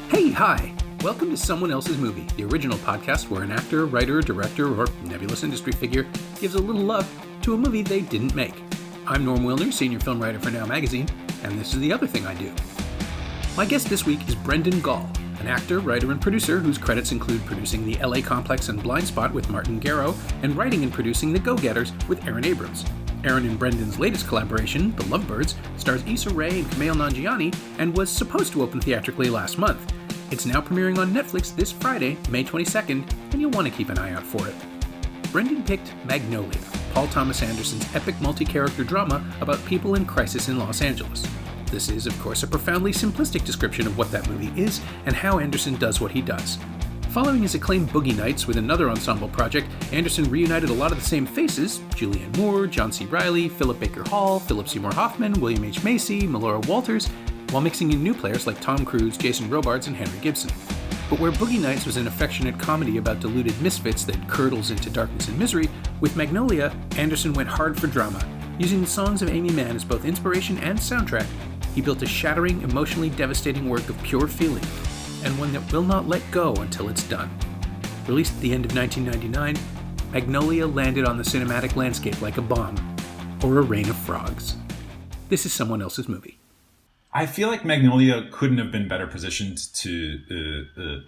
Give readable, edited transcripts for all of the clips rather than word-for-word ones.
Hey, hi! Welcome to Someone Else's Movie, the original podcast where an actor, writer, director, or nebulous industry figure gives a little love to a movie they didn't make. I'm Norm Wilner, senior film writer for Now Magazine, and this is the other thing I do. My guest this week is Brendan Gall, an actor, writer, and producer whose credits include producing the LA Complex and Blindspot with Martin Garrow, and writing and producing The Go-Getters with Aaron Abrams. Aaron and Brendan's latest collaboration, The Lovebirds, stars Issa Rae and Kumail Nanjiani, and was supposed to open theatrically last month. It's now premiering on Netflix this Friday, May 22nd, and you'll want to keep an eye out for it. Brendan picked Magnolia, Paul Thomas Anderson's epic multi-character drama about people in crisis in Los Angeles. This is, of course, a profoundly simplistic description of what that movie is and how Anderson does what he does. Following his acclaimed Boogie Nights with another ensemble project, Anderson reunited a lot of the same faces, Julianne Moore, John C. Reilly, Philip Baker Hall, Philip Seymour Hoffman, William H. Macy, Melora Walters, while mixing in new players like Tom Cruise, Jason Robards, and Henry Gibson. But where Boogie Nights was an affectionate comedy about deluded misfits that curdles into darkness and misery, with Magnolia, Anderson went hard for drama. Using the songs of Amy Mann as both inspiration and soundtrack, he built a shattering, emotionally devastating work of pure feeling, and one that will not let go until it's done. Released at the end of 1999, Magnolia landed on the cinematic landscape like a bomb, or a rain of frogs. This is Someone Else's Movie. I feel like Magnolia couldn't have been better positioned to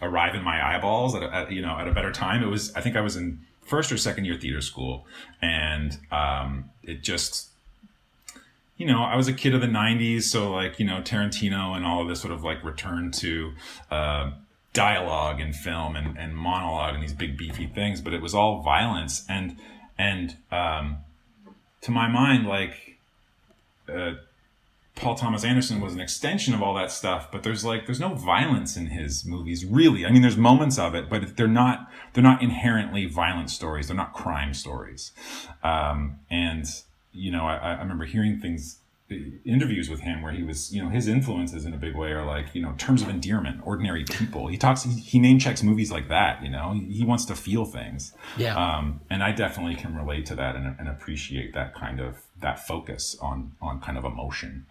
arrive in my eyeballs at a better time. I think I was in first or second year theater school, and it just, I was a kid of the 90s, so Tarantino and all of this sort of return to dialogue in film and monologue and these big beefy things, but it was all violence and to my mind, Paul Thomas Anderson was an extension of all that stuff, but there's no violence in his movies, really. I mean, there's moments of it, but they're not inherently violent stories. They're not crime stories. I remember hearing interviews with him where he was, his influences in a big way are terms of endearment, ordinary people. He name checks movies like that, he wants to feel things. Yeah. And I definitely can relate to that and appreciate that focus on kind of emotion.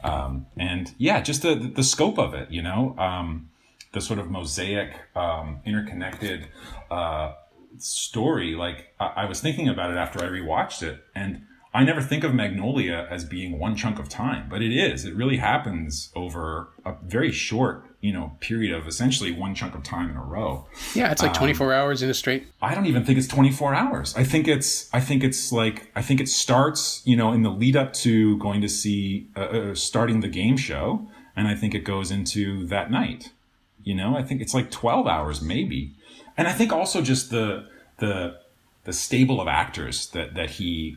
Just the scope of it, the sort of mosaic, interconnected, story. I was thinking about it after I rewatched it, and I never think of Magnolia as being one chunk of time, but it is. It really happens over a very short, period of essentially one chunk of time in a row. Yeah, it's 24 hours in a straight. I don't even think it's 24 hours. I think it starts, in the lead up to going to see, starting the game show. And I think it goes into that night, I think it's 12 hours maybe. And I think also just the stable of actors that he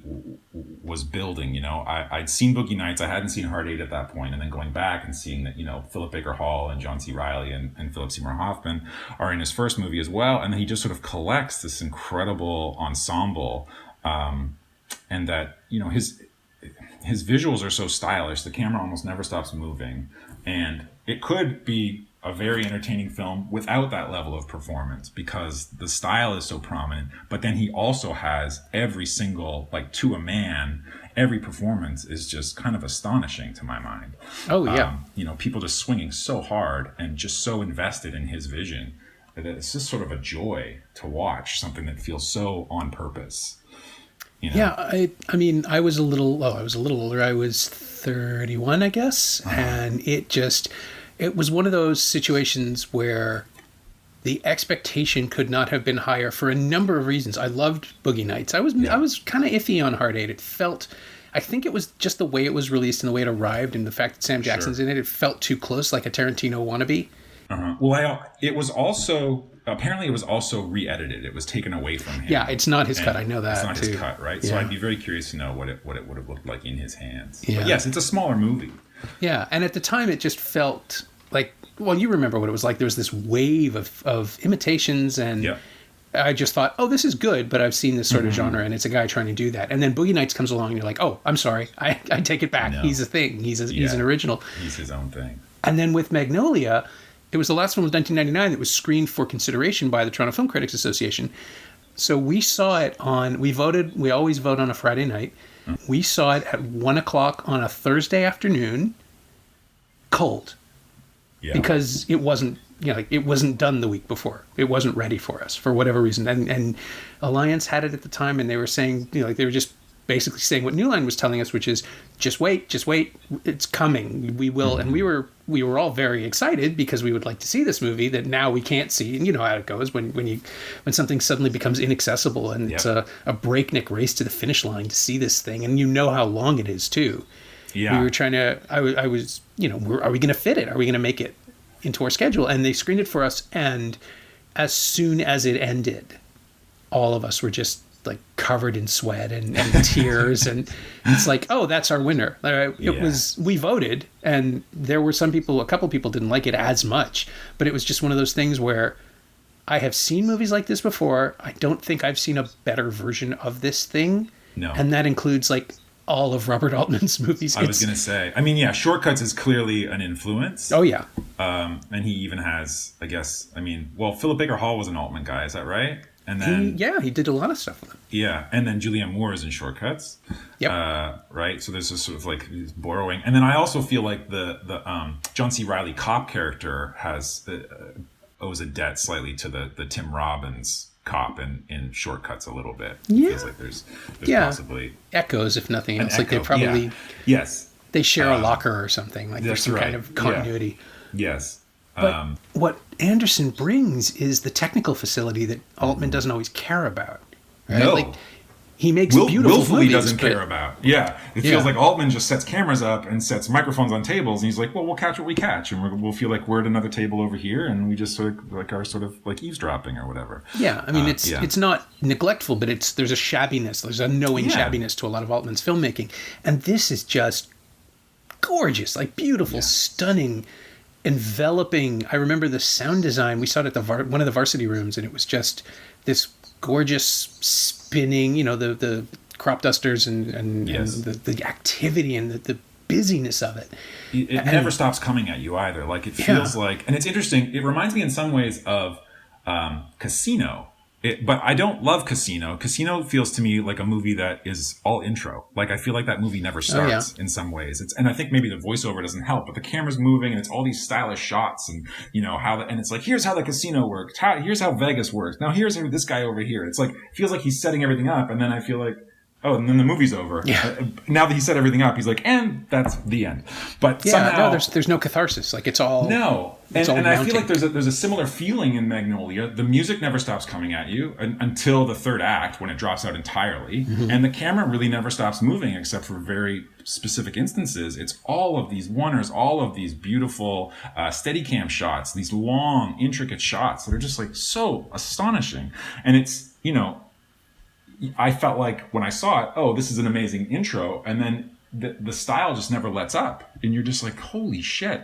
was building. I'd seen Boogie Nights. I hadn't seen Hard Eight at that point. And then going back and seeing that, Philip Baker Hall and John C. Reilly and Philip Seymour Hoffman are in his first movie as well. And then he just sort of collects this incredible ensemble. And that, his visuals are so stylish. The camera almost never stops moving. And it could be a very entertaining film without that level of performance because the style is so prominent. But then he also has every single, to a man, every performance is just kind of astonishing to my mind. Oh, yeah. People just swinging so hard and just so invested in his vision that it's just sort of a joy to watch something that feels so on purpose. Yeah, I mean, I was a little older. I was 31, I guess. Uh-huh. And it was one of those situations where the expectation could not have been higher for a number of reasons. I loved Boogie Nights. I was kind of iffy on Hard Eight. I think it was just the way it was released and the way it arrived and the fact that Sam Jackson's in it. It felt too close, like a Tarantino wannabe. Uh-huh. Well, it was also re-edited. It was taken away from him. Yeah, it's not his cut. I know that. It's not his cut, right? Yeah. So I'd be very curious to know what it would have looked like in his hands. Yeah. But yes, it's a smaller movie. Yeah, and at the time it just felt like, well, you remember what it was like. There was this wave of imitations, and I just thought, oh, this is good, but I've seen this sort of genre, and it's a guy trying to do that. And then Boogie Nights comes along, and you're like, oh, I'm sorry, I take it back. He's a thing. He's an original. He's his own thing. And then with Magnolia, it was the last one was 1999 that was screened for consideration by the Toronto Film Critics Association. So we saw it we always vote on a Friday night. We saw it at 1:00 on a Thursday afternoon, cold. because it wasn't, like it wasn't done the week before. It wasn't ready for us for whatever reason. And Alliance had it at the time, and they were saying, like they were just basically saying what New Line was telling us, which is just wait, it's coming. We will. And we were all very excited because we would like to see this movie that now we can't see. And you know how it goes when something suddenly becomes inaccessible, and it's a breakneck race to the finish line to see this thing, and you know how long it is too. Yeah. We were trying to, I was, are we going to fit it? Are we going to make it into our schedule? And they screened it for us. And as soon as it ended, all of us were just like covered in sweat and tears. And it's like, oh, that's our winner. We voted, and there were a couple people didn't like it as much, but it was just one of those things where I have seen movies like this before. I don't think I've seen a better version of this thing. No. And that includes like all of Robert Altman's movies. I was going to say, Shortcuts is clearly an influence. Oh, yeah. And he even has, Philip Baker Hall was an Altman guy, is that right? And then he did a lot of stuff with him. Yeah, and then Julianne Moore is in Shortcuts. Yep. Right? So there's this sort of like borrowing. And then I also feel like the John C. Reilly cop character owes a debt slightly to the Tim Robbins cop in Shortcuts a little bit. Yeah. It feels like there's possibly echoes, if nothing else. Like they probably they share a locker or something. Like there's some kind of continuity. Yeah. Yes. But what Anderson brings is the technical facility that Altman doesn't always care about. Right? No. Like he makes beautiful willfully movies, doesn't care about. Yeah. It feels like Altman just sets cameras up and sets microphones on tables, and he's like, well, we'll catch what we catch, and we'll feel like we're at another table over here, and we just sort of eavesdropping or whatever. Yeah. It's not neglectful, but there's a shabbiness. There's a knowing shabbiness to a lot of Altman's filmmaking. And this is just gorgeous, like beautiful, stunning, enveloping. I remember the sound design. We saw it at one of the varsity rooms, and it was just this gorgeous spinning, the crop dusters and the activity and the busyness of it. It never stops coming at you either. Like it feels like, and it's interesting. It reminds me in some ways of Casino. But I don't love Casino. Casino feels to me like a movie that is all intro. Like I feel like that movie never starts in some ways. And I think maybe the voiceover doesn't help, but the camera's moving and it's all these stylish shots and and it's like, here's how the casino works. Here's how Vegas works. Now here's this guy over here. It's like, it feels like he's setting everything up. And then I feel like, oh, and then the movie's over. Yeah. Now that he set everything up, he's like, and that's the end. But somehow there's no catharsis. Like it's all And I feel like there's a similar feeling in Magnolia. The music never stops coming at you until the third act when it drops out entirely, and the camera really never stops moving except for very specific instances. It's all of these wonders, all of these beautiful Steadicam shots, these long, intricate shots that are just like so astonishing, and it's I felt like when I saw it, oh, this is an amazing intro, and then the style just never lets up, and you're just like, holy shit!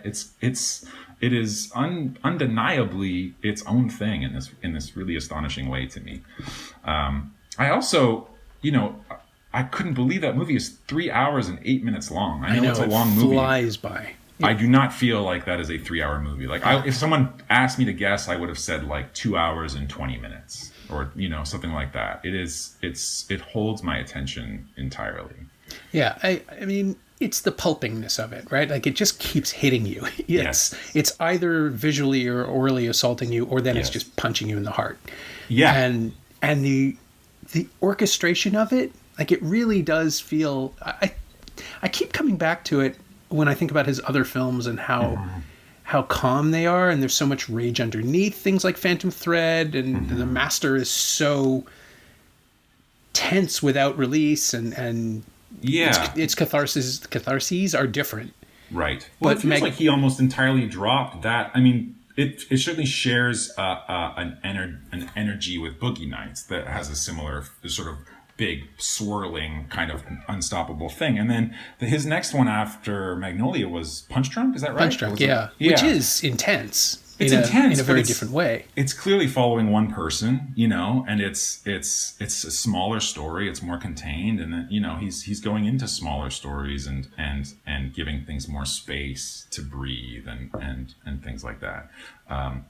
It is undeniably its own thing in this really astonishing way to me. I also, I couldn't believe that movie is 3 hours and 8 minutes long. I know it's a long movie. It flies by. I do not feel like that is a 3-hour movie. Like if someone asked me to guess, I would have said like 2 hours and 20 minutes. Or something like that. It holds my attention entirely. Yeah, I mean, it's the pulpingness of it, right? Like it just keeps hitting you. It's either visually or orally assaulting you, or then it's just punching you in the heart. Yeah, and the orchestration of it, like it really does feel. I keep coming back to it when I think about his other films and how calm they are, and there's so much rage underneath things like Phantom Thread, and the master is so tense without release, and its catharses are different. Right. Well, it feels like he almost entirely dropped that. I mean, it certainly shares an energy with Boogie Nights that has a similar sort of big swirling kind of unstoppable thing. And then his next one after Magnolia was Punch Drunk. Is that right? Punch Drunk, yeah. Which is intense. It's intense in a very different way. It's clearly following one person, and it's a smaller story. It's more contained, and then he's going into smaller stories and giving things more space to breathe and things like that.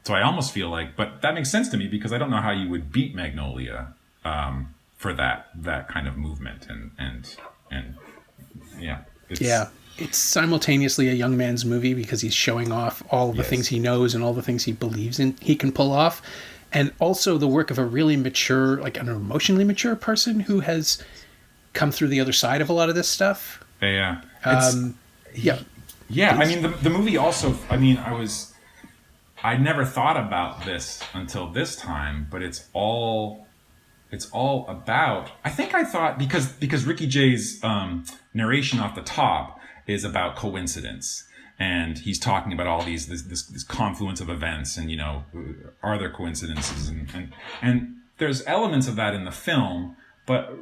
So I almost feel like, but that makes sense to me because I don't know how you would beat Magnolia. For that kind of movement and yeah. it's simultaneously a young man's movie because he's showing off all of the Yes. things he knows and all the things he believes in he can pull off, and also the work of a really mature, like an emotionally mature person who has come through the other side of a lot of this stuff. Yeah. Yeah. Yeah, I mean, the movie also, I mean, I never thought about this until this time, but it's all about, I think I thought, because Ricky Jay's narration off the top is about coincidence. And he's talking about all this confluence of events and, are there coincidences? And there's elements of that in the film, but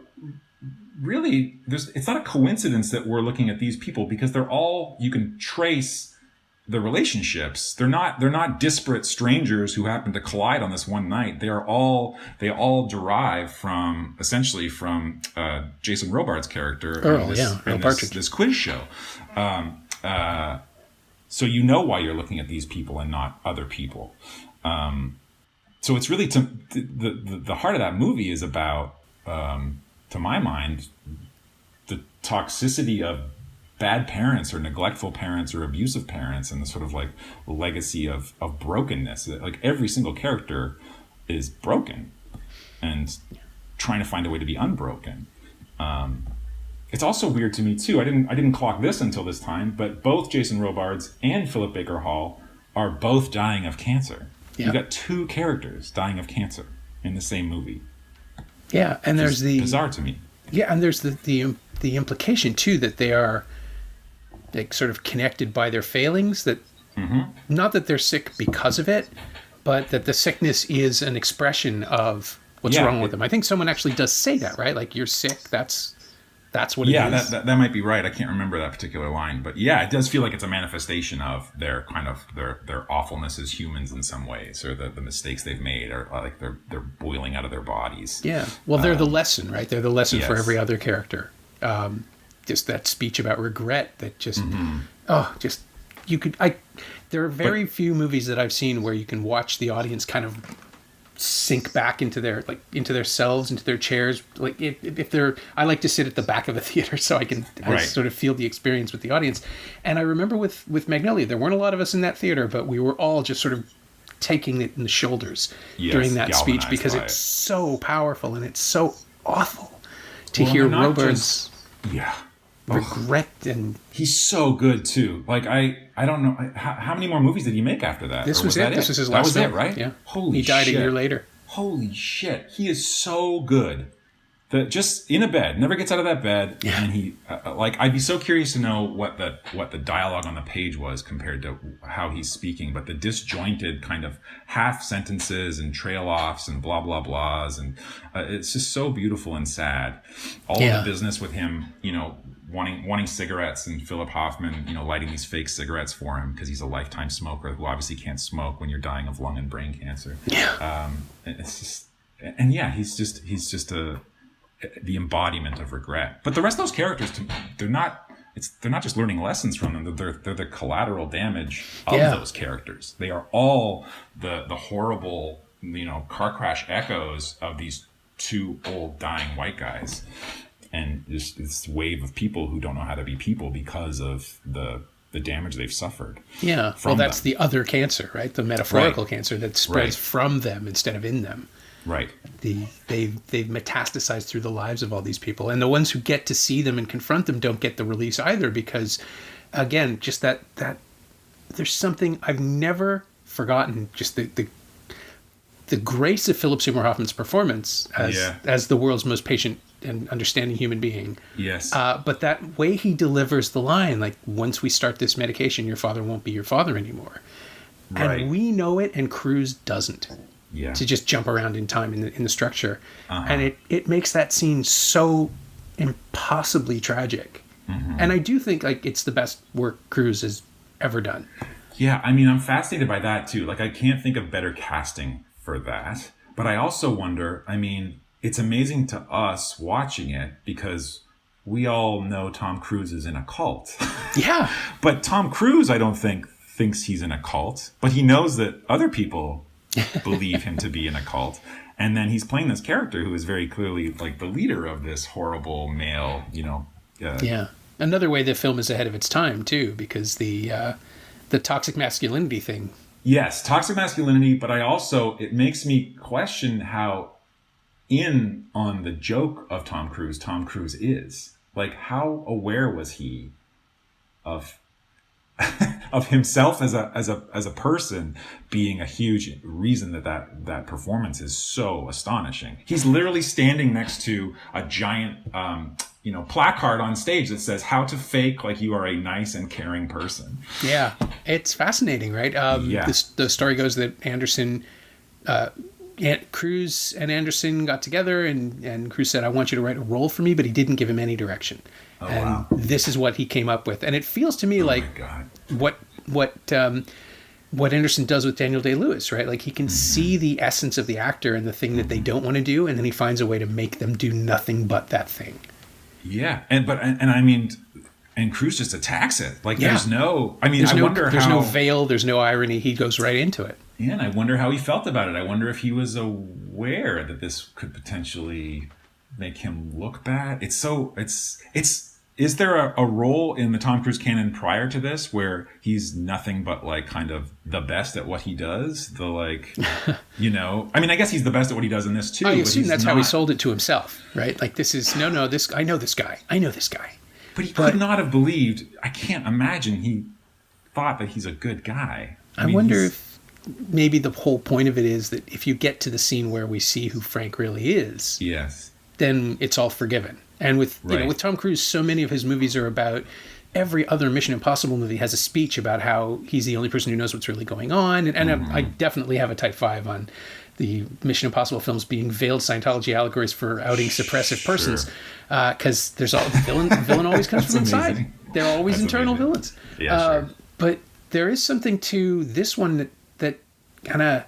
really it's not a coincidence that we're looking at these people, because they're all, you can trace the relationships. They're not disparate strangers who happen to collide on this one night. They all derive essentially from Jason Robards' character Earl, in Partridge. this quiz show. So you know why you're looking at these people and not other people. So it's really the heart of that movie is about, to my mind, the toxicity of bad parents or neglectful parents or abusive parents, and the sort of like legacy of brokenness. Like every single character is broken and trying to find a way to be unbroken. It's also weird to me too. I didn't clock this until this time, but both Jason Robards and Philip Baker Hall are both dying of cancer. Yeah. You've got two characters dying of cancer in the same movie. Yeah, and there's bizarre to me. Yeah, and there's the implication too that they are like sort of connected by their failings. That not that they're sick because of it, but that the sickness is an expression of what's wrong with them. I think someone actually does say that, right? Like, you're sick. That's what it is. Yeah, that might be right. I can't remember that particular line, but yeah, it does feel like it's a manifestation of their kind of their awfulness as humans in some ways, or the mistakes they've made, or like they're boiling out of their bodies. Yeah. Well, they're the lesson, right? They're the lesson yes. for every other character. Just that speech about regret that just there are very few movies that I've seen where you can watch the audience kind of sink back into their selves, into their chairs. Like if they're, I like to sit at the back of a theater so I sort of feel the experience with the audience. And I remember with Magnolia, there weren't a lot of us in that theater, but we were all just sort of taking it in the shoulders during that speech, because it's so powerful and it's so awful to hear Robards regret. And he's so good too. Like I don't know how many more movies did he make after that. This was it. This was his last film. That was it, right? Yeah. Holy shit. He died a year later. Holy shit. He is so good. That just in a bed, never gets out of that bed. Yeah. And he I'd be so curious to know what the dialogue on the page was compared to how he's speaking, but the disjointed kind of half sentences and trail offs and blah blah blahs, and it's just so beautiful and sad. All of the business with him, wanting cigarettes, and Philip Hoffman, lighting these fake cigarettes for him because he's a lifetime smoker who obviously can't smoke when you're dying of lung and brain cancer. Yeah. It's just, and yeah, he's just the embodiment of regret. But the rest of those characters, they're not just learning lessons from them. They're the collateral damage of those characters. They are all the horrible, car crash echoes of these two old dying white guys. And just this wave of people who don't know how to be people because of the damage they've suffered. Yeah. Well, that's the other cancer, right? The metaphorical cancer that spreads from them instead of in them. Right. They've metastasized through the lives of all these people. And the ones who get to see them and confront them don't get the release either, because, again, just that there's something I've never forgotten, just the grace of Philip Seymour Hoffman's performance as the world's most patient and understanding human being. Yes. But that way he delivers the line, like, once we start this medication, your father won't be your father anymore. Right. And we know it, and Cruise doesn't. Yeah. To just jump around in time in the structure. And it makes that scene so impossibly tragic. Mm-hmm. And I do think, like, it's the best work Cruise has ever done. Yeah, I mean, I'm fascinated by that too. Like, I can't think of better casting for that. But I also wonder, I mean, it's amazing to us watching it because we all know Tom Cruise is in a cult. Yeah. But Tom Cruise, I don't think, thinks he's in a cult. But he knows that other people believe him to be in a cult. And then he's playing this character who is very clearly like the leader of this horrible male, Another way the film is ahead of its time too, because the toxic masculinity thing. Yes, toxic masculinity, but it makes me question how in on the joke of Tom Cruise is. Like, how aware was he of of himself as a person being a huge reason that performance is so astonishing. He's literally standing next to a giant placard on stage that says how to fake like you are a nice and caring person. Yeah, it's fascinating, right? The story goes that Cruise and Anderson got together, and Cruise said, "I want you to write a role for me," but he didn't give him any direction. Oh, and wow. This is what he came up with, and it feels to me like what Anderson does with Daniel Day-Lewis, right? Like, he can see the essence of the actor and the thing that they don't want to do, and then he finds a way to make them do nothing but that thing. Yeah, and I mean, and Cruise just attacks it. Like, there's no, I mean, there's no veil, there's no irony. He goes right into it. Yeah, and I wonder how he felt about it. I wonder if he was aware that this could potentially make him look bad. Is there a role in the Tom Cruise canon prior to this where he's nothing but like kind of the best at what he does? I mean, I guess he's the best at what he does in this too. I assume that's how he sold it to himself, right? Like, this is, I know this guy. But he could not have believed, I can't imagine he thought that he's a good guy. I wonder if maybe the whole point of it is that if you get to the scene where we see who Frank really is, yes, then it's all forgiven. And with Tom Cruise, so many of his movies are about, every other Mission Impossible movie has a speech about how he's the only person who knows what's really going on. And I definitely have a type 5 on the Mission Impossible films being veiled Scientology allegories for outing suppressive persons. Because there's the villain always comes from inside. They're always internal villains. Yeah, sure. But there is something to this one that kind of,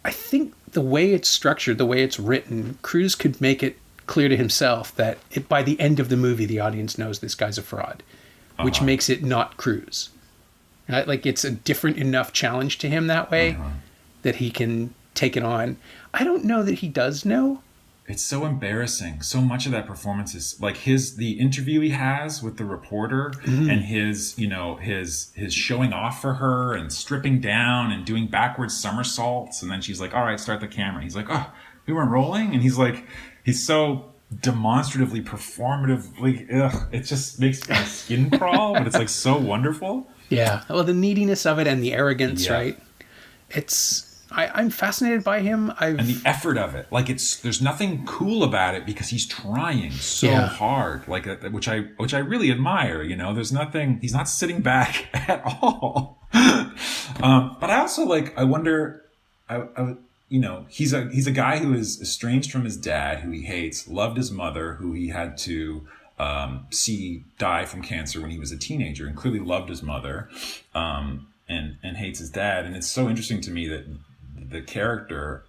I think the way it's structured, the way it's written, Cruise could make it clear to himself that by the end of the movie, the audience knows this guy's a fraud, which makes it not Cruise. Like, it's a different enough challenge to him that way that he can take it on. I don't know that he does know. It's so embarrassing. So much of that performance is like the interview he has with the reporter and his showing off for her and stripping down and doing backwards somersaults. And then she's like, "All right, start the camera." He's like, "Oh, we weren't rolling." And he's like, he's so demonstratively, performatively, it just makes my skin crawl, but it's like so wonderful. Yeah. Well, the neediness of it and the arrogance, right? I'm fascinated by him. And the effort of it. Like, there's nothing cool about it because he's trying so hard, like, which I really admire, there's nothing, he's not sitting back at all. But I also I wonder, he's a guy who is estranged from his dad, who he hates, loved his mother, who he had to see die from cancer when he was a teenager, and clearly loved his mother, and hates his dad. And it's so interesting to me that the character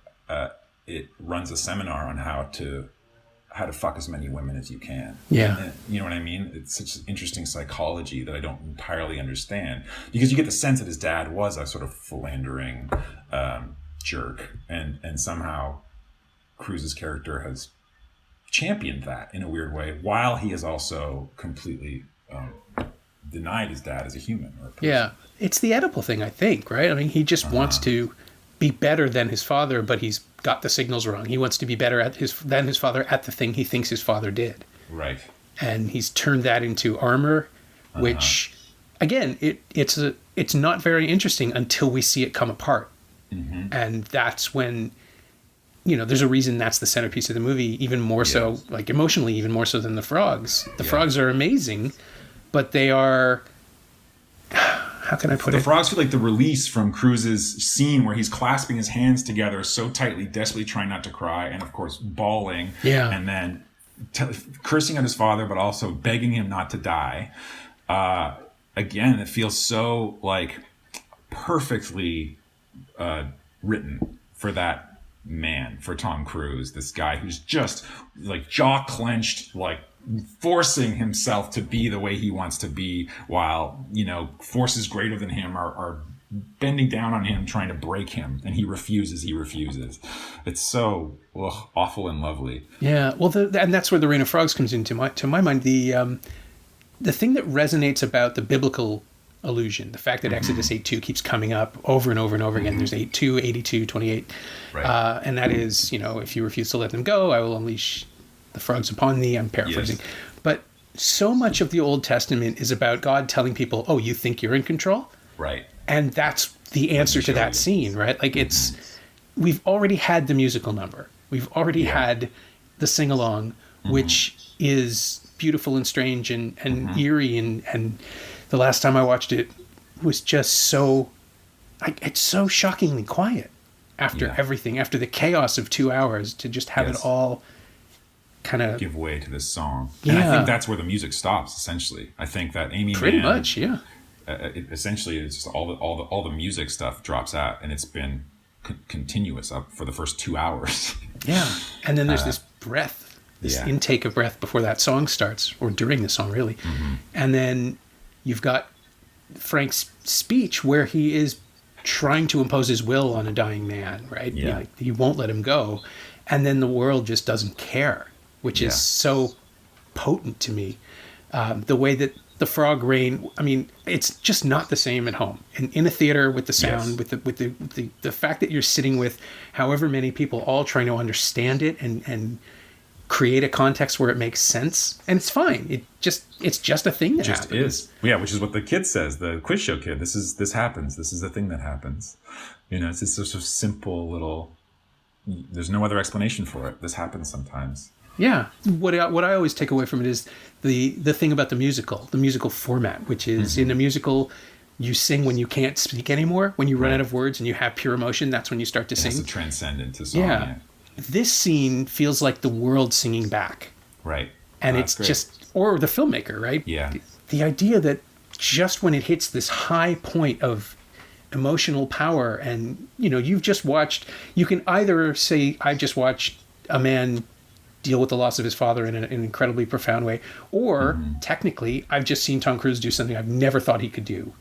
it runs a seminar on how to fuck as many women as you can. Yeah. And, you know what I mean? It's such interesting psychology that I don't entirely understand, because you get the sense that his dad was a sort of philandering jerk, and somehow Cruise's character has championed that in a weird way, while he has also completely denied his dad as a human or a person. Yeah, it's the Oedipal thing, I think, right? I mean, he just wants to be better than his father, but he's got the signals wrong. He wants to be better than his father at the thing he thinks his father did. Right. And he's turned that into armor, which, again, it's not very interesting until we see it come apart. Mm-hmm. And that's when, there's a reason that's the centerpiece of the movie, even more so, like emotionally, even more so than the frogs. The frogs are amazing, but they are, how can I put it? The frogs feel like the release from Cruise's scene where he's clasping his hands together so tightly, desperately trying not to cry, and of course bawling, and then cursing at his father, but also begging him not to die. Again, it feels so perfectly written for that man, for Tom Cruise, this guy who's just jaw clenched, forcing himself to be the way he wants to be, while forces greater than him are bending down on him, trying to break him, and he refuses. It's so awful and lovely. Yeah, well, and that's where the Rain of Frogs comes into my mind. the thing that resonates about the biblical illusion, the fact that Exodus 8:2 keeps coming up over and over and over again. There's 8:2, 82, 28. Right. And that is, if you refuse to let them go, I will unleash the frogs upon thee. I'm paraphrasing. Yes. But so much of the Old Testament is about God telling people, oh, you think you're in control? Right. And that's the answer to that scene, right? Like we've already had the musical number. We've already had the sing-along, which is beautiful and strange and eerie. And the last time I watched it was just it's so shockingly quiet after everything, after the chaos of 2 hours, to just have it all kind of give way to this song. And I think that's where the music stops, essentially. I think that Amy pretty Mann, much, yeah. Essentially, it's just all the music stuff drops out, and it's been continuous up for the first 2 hours. Yeah, and then there's this breath, this intake of breath before that song starts, or during the song, really. And then you've got Frank's speech where he is trying to impose his will on a dying man, right? Yeah. He won't let him go, and then the world just doesn't care, which is so potent to me. The way that the frog rain, I mean, it's just not the same at home. In a theater with the sound, with the fact that you're sitting with however many people all trying to understand it and create a context where it makes sense, and it's fine. It's just a thing that happens. Is. Yeah, which is what the kid says, the quiz show kid. This happens. This is the thing that happens. It's this sort of simple little. There's no other explanation for it. This happens sometimes. Yeah, what I always take away from it is the thing about the musical format, which is in a musical, you sing when you can't speak anymore. When you run out of words and you have pure emotion, that's when you start to sing. It's a transcendent to song. Yeah. This scene feels like the world singing back. Right. And it's great. Or the filmmaker, right? Yeah. The idea that just when it hits this high point of emotional power, and you've just watched, you can either say, I've just watched a man deal with the loss of his father in an incredibly profound way, or technically I've just seen Tom Cruise do something I've never thought he could do.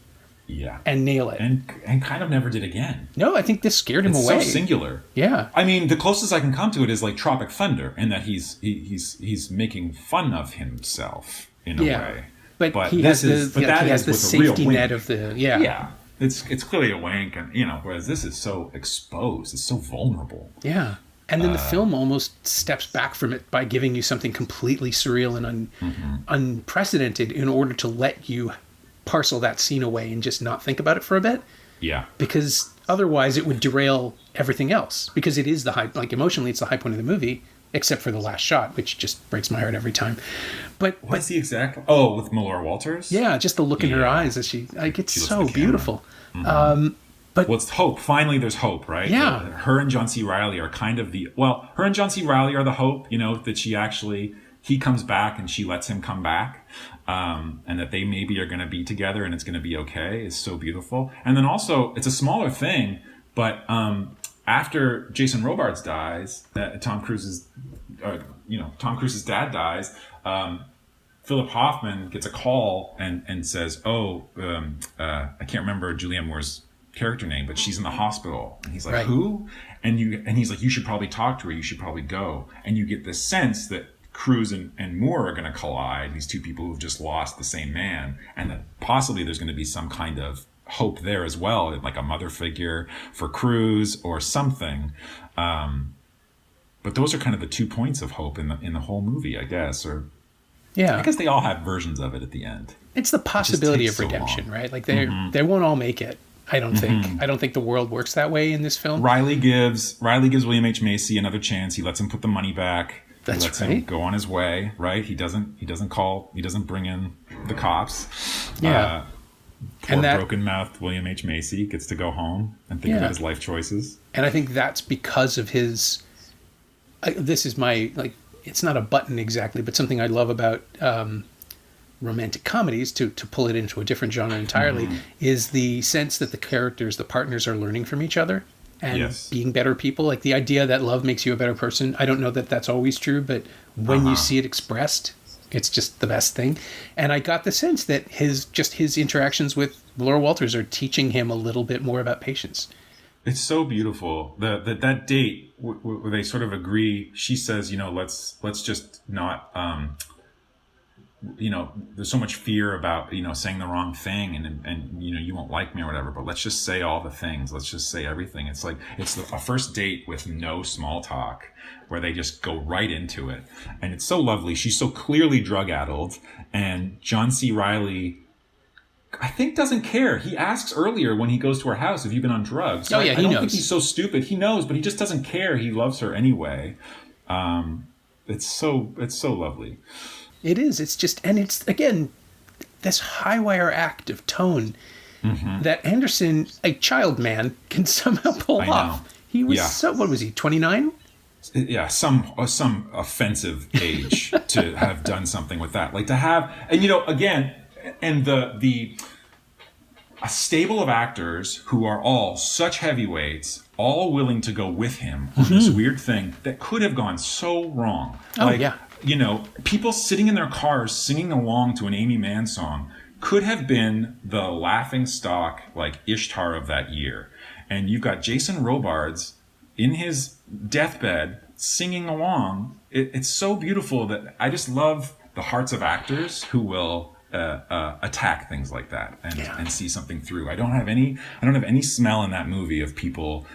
Yeah. And nail it. And kind of never did again. No, I think this scared him away. It's so singular. Yeah. I mean, the closest I can come to it is like Tropic Thunder, in that he's making fun of himself in a way. But he has the safety net of the Yeah. It's clearly a wink, and whereas this is so exposed, it's so vulnerable. Yeah. And then the film almost steps back from it by giving you something completely surreal and unprecedented in order to let you parcel that scene away and just not think about it for a bit. Yeah. Because otherwise it would derail everything else. Because it is the high, emotionally, it's the high point of the movie, except for the last shot, which just breaks my heart every time. But what's the exact? Oh, with Melora Walters? Yeah, just the look in her eyes as she it's so beautiful. But it's hope. Finally, there's hope, right? Yeah. Her and John C. Reilly are kind of her and John C. Reilly are the hope, that he comes back and she lets him come back, and that they maybe are going to be together and it's going to be okay, is so beautiful. And then also, it's a smaller thing, but after Jason Robards dies, Tom Cruise's dad dies, Philip Hoffman gets a call and says, I can't remember Julianne Moore's character name, but she's in the hospital. And he's like, who? And he's like, you should probably talk to her. You should probably go. And you get this sense that Cruise and Moore are going to collide, these two people who've just lost the same man, and that possibly there's going to be some kind of hope there as well, like a mother figure for Cruise or something. But those are kind of the 2 points of hope in the whole movie, I guess. Or I guess they all have versions of it at the end. It's the possibility of redemption, right? Like they won't all make it. I don't think. I don't think the world works that way in this film. Riley gives William H. Macy another chance. He lets him put the money back. He lets him go on his way. Right? He doesn't bring in the cops. Yeah. Poor broken-mouthed William H. Macy gets to go home and think about his life choices. And I think that's because of his. This is my It's not a button exactly, but something I love about. Romantic comedies, to pull it into a different genre entirely, is the sense that the partners are learning from each other and being better people. Like the idea that love makes you a better person. I don't know that that's always true, but when you see it expressed, it's just the best thing. And I got the sense that his interactions with Laura Walters are teaching him a little bit more about patience. It's so beautiful. That date where they sort of agree. She says, let's just not there's so much fear about, saying the wrong thing and you won't like me or whatever, but let's just say all the things. Let's just say everything. It's like, it's a first date with no small talk where they just go right into it. And it's so lovely. She's so clearly drug addled, and John C. Reilly, I think, doesn't care. He asks earlier when he goes to her house, have you been on drugs? Oh, yeah, I don't think he's so stupid. He knows, but he just doesn't care. He loves her anyway. It's so lovely. It is. It's just, and it's, again, this high wire act of tone that Anderson, a child man, can somehow pull off. He was what was he, 29? Yeah, some offensive age to have done something with that. Like to have, and again, and a stable of actors who are all such heavyweights, all willing to go with him on this weird thing that could have gone so wrong. People sitting in their cars singing along to an Amy Mann song could have been the laughing stock, like Ishtar of that year. And you've got Jason Robards in his deathbed singing along. It's so beautiful that I just love the hearts of actors who will attack things like that and see something through. I don't have any smell in that movie of people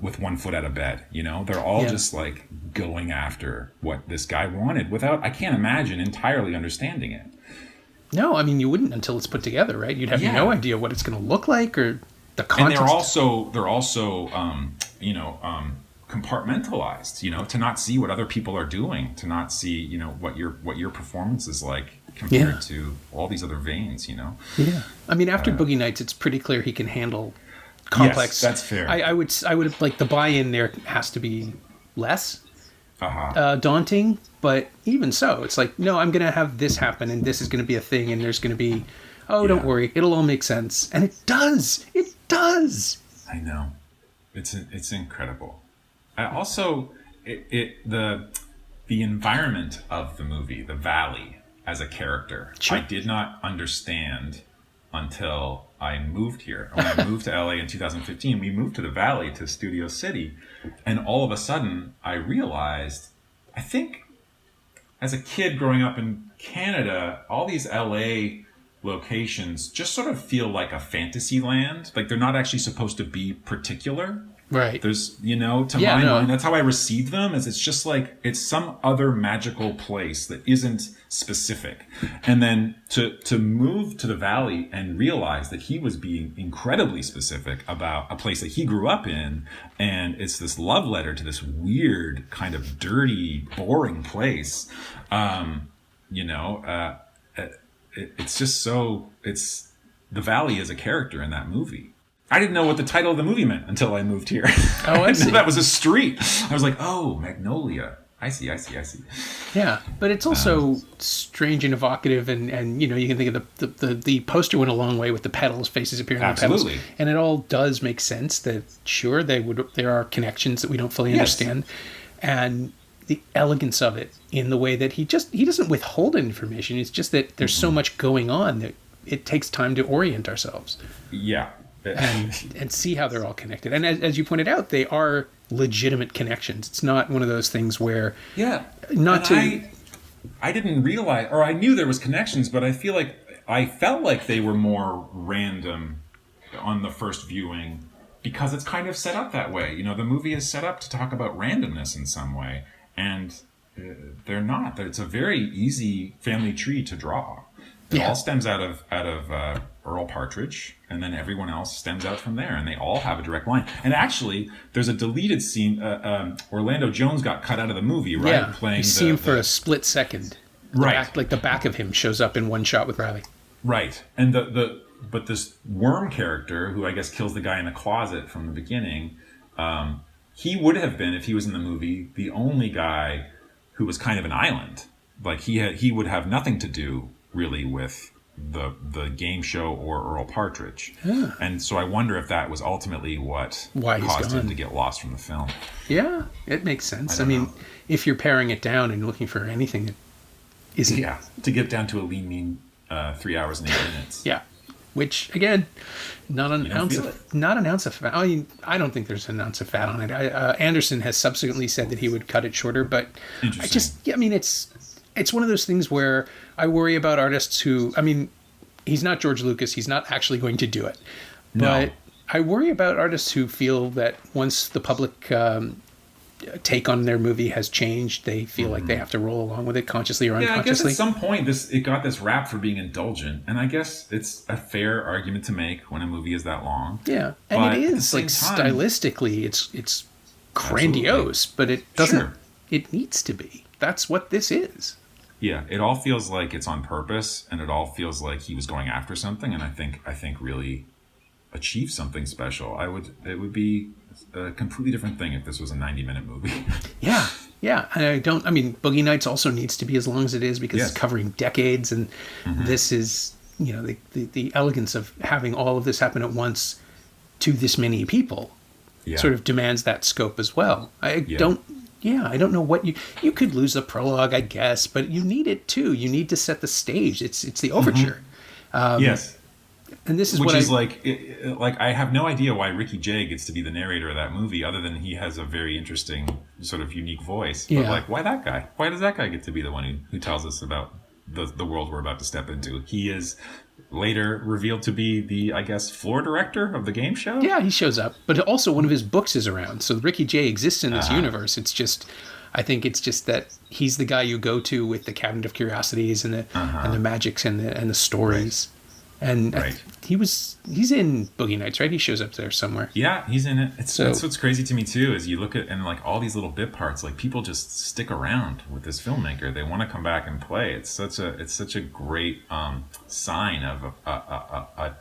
with one foot out of bed. They're all just like going after what this guy wanted without, I can't imagine, entirely understanding it. No, I mean, you wouldn't until it's put together, right? You'd have no idea what it's going to look like or the context. And they're also compartmentalized, to not see what other people are doing, to not see, what your performance is like compared to all these other veins, Yeah. I mean, after Boogie Nights, it's pretty clear he can handle complex. Yes, that's fair. I would like the buy-in there has to be less daunting, but even so, it's like, no, I'm going to have this happen and this is going to be a thing and there's going to be, don't worry, it'll all make sense. And it does. It does. I know. It's incredible. I also, the environment of the movie, the Valley as a character, sure. I did not understand until I moved here. When I moved to LA in 2015, we moved to the Valley, to Studio City. And all of a sudden, I realized, I think as a kid growing up in Canada, all these LA locations just sort of feel like a fantasy land. Like they're not actually supposed to be particular. Right. There's, to my mind, that's how I receive them, is it's just like, it's some other magical place that isn't specific. And then to move to the Valley and realize that he was being incredibly specific about a place that he grew up in, and it's this love letter to this weird, kind of dirty, boring place. It's just so, it's the Valley as a character in that movie. I didn't know what the title of the movie meant until I moved here. Oh, I see. That was a street. I was like, oh, Magnolia. I see. Yeah, but it's also strange and evocative, and you can think of the poster went a long way with the petals, faces appearing on the petals, and it all does make sense that sure there are connections that we don't fully understand, and the elegance of it in the way that he doesn't withhold information. It's just that there's so much going on that it takes time to orient ourselves. Yeah. and see how they're all connected. And as you pointed out, they are legitimate connections. It's not one of those things where... Yeah. I didn't realize, or I knew there was connections, but I felt like they were more random on the first viewing because it's kind of set up that way. The movie is set up to talk about randomness in some way, and they're not. It's a very easy family tree to draw. It all stems out of Earl Partridge, and then everyone else stems out from there, and they all have a direct line. And actually, there's a deleted scene. Orlando Jones got cut out of the movie, right? Yeah, playing you see him for a split second. Right. The back of him shows up in one shot with Riley. Right. And but this worm character, who I guess kills the guy in the closet from the beginning, he would have been, if he was in the movie, the only guy who was kind of an island. Like he would have nothing to do really with the game show or Earl Partridge. Yeah. And so I wonder if that was ultimately what caused him to get lost from the film. Yeah, it makes sense. I mean, if you're paring it down and looking for anything that isn't... Yeah, to get down to a lean, mean 3 hours and 8 minutes. Yeah, which, again, not an ounce of fat. I mean, I don't think there's an ounce of fat on it. Anderson has subsequently said that he would cut it shorter, but it's one of those things where I worry about artists who, I mean, he's not George Lucas. He's not actually going to do it. But No. I worry about artists who feel that once the public take on their movie has changed, they feel like they have to roll along with it consciously or Yeah, I guess unconsciously. at some point it got this rap for being indulgent, and I guess it's a fair argument to make when a movie is that long. Yeah, and But it at the is same like time- stylistically, it's grandiose, but it doesn't. Sure. It needs to be. That's what this is. Yeah, it all feels like it's on purpose, and it all feels like he was going after something, and I think really achieved something special. It would be a completely different thing if this was a 90-minute movie. Yeah, yeah. And I mean, Boogie Nights also needs to be as long as it is because Yes. it's covering decades, and this is, you know, the elegance of having all of this happen at once to this many people Yeah. sort of demands that scope as well. I Yeah. don't know what you could lose the prologue, I guess, but you need it too. You need to set the stage. It's the overture. Yes. And this is Which what is like I have no idea why Ricky Jay gets to be the narrator of that movie, other than he has a very interesting sort of unique voice. But Yeah. like, why that guy? Why does that guy get to be the one who tells us about the world we're about to step into? He is later revealed to be the, I guess, floor director of the game show. Yeah, he shows up, but also one of his books is around. So Ricky Jay exists in this universe. It's just, I think it's just that he's the guy you go to with the Cabinet of Curiosities and the magics and the stories. And Right. he's in Boogie Nights, right? He shows up there somewhere. Yeah, he's in it. So- That's what's crazy to me too, is you look at and like all these little bit parts, like people just stick around with this filmmaker. They want to come back and play. It's such a great sign of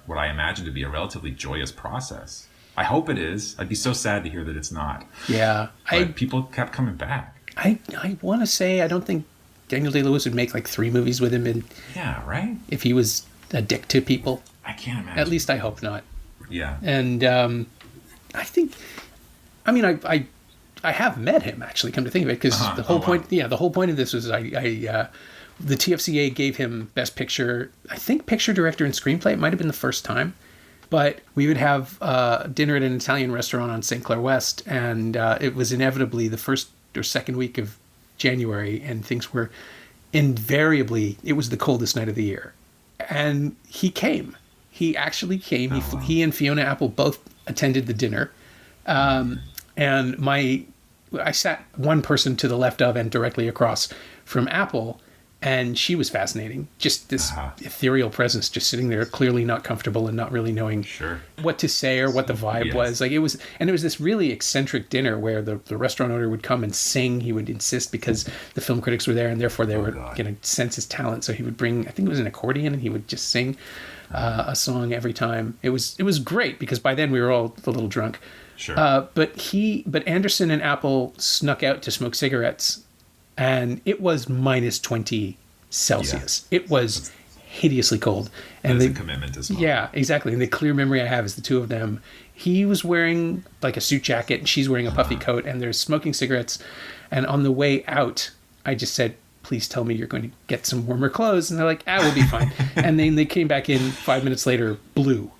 what I imagine to be a relatively joyous process. I hope it is. I'd be so sad to hear that it's not. Yeah, But people kept coming back. I want to say I don't think Daniel Day-Lewis would make like 3 movies with him, and Yeah, right? if he was a dick to people. I can't imagine. At least I hope not. Yeah. And I think, I mean, I have met him actually. Come to think of it, because the whole point, the whole point of this was the TFCA gave him Best Picture. I think Picture Director and Screenplay. It might have been the first time, but we would have dinner at an Italian restaurant on St. Clair West, and it was inevitably the first or second week of January, and things were invariably. It was the coldest night of the year. And he came. He actually came. He and Fiona Apple both attended the dinner. And I sat one person to the left of and directly across from Apple, and she was fascinating. Just this ethereal presence, just sitting there, clearly not comfortable and not really knowing what to say or what the vibe was. Like it was this really eccentric dinner where the restaurant owner would come and sing. He would insist because the film critics were there, and therefore they were going to sense his talent. So he would bring, I think it was an accordion, and he would just sing a song every time. It was great because by then we were all a little drunk. Sure. But Anderson and Apple snuck out to smoke cigarettes, and it was minus 20 Celsius. Yeah. It was hideously cold. And That's a commitment to smoke. Yeah, exactly. And the clear memory I have is the two of them. He was wearing like a suit jacket, and she's wearing a puffy coat, and they're smoking cigarettes. And on the way out, I just said, please tell me you're going to get some warmer clothes. And they're like, we'll be fine. And then they came back in 5 minutes later, blue.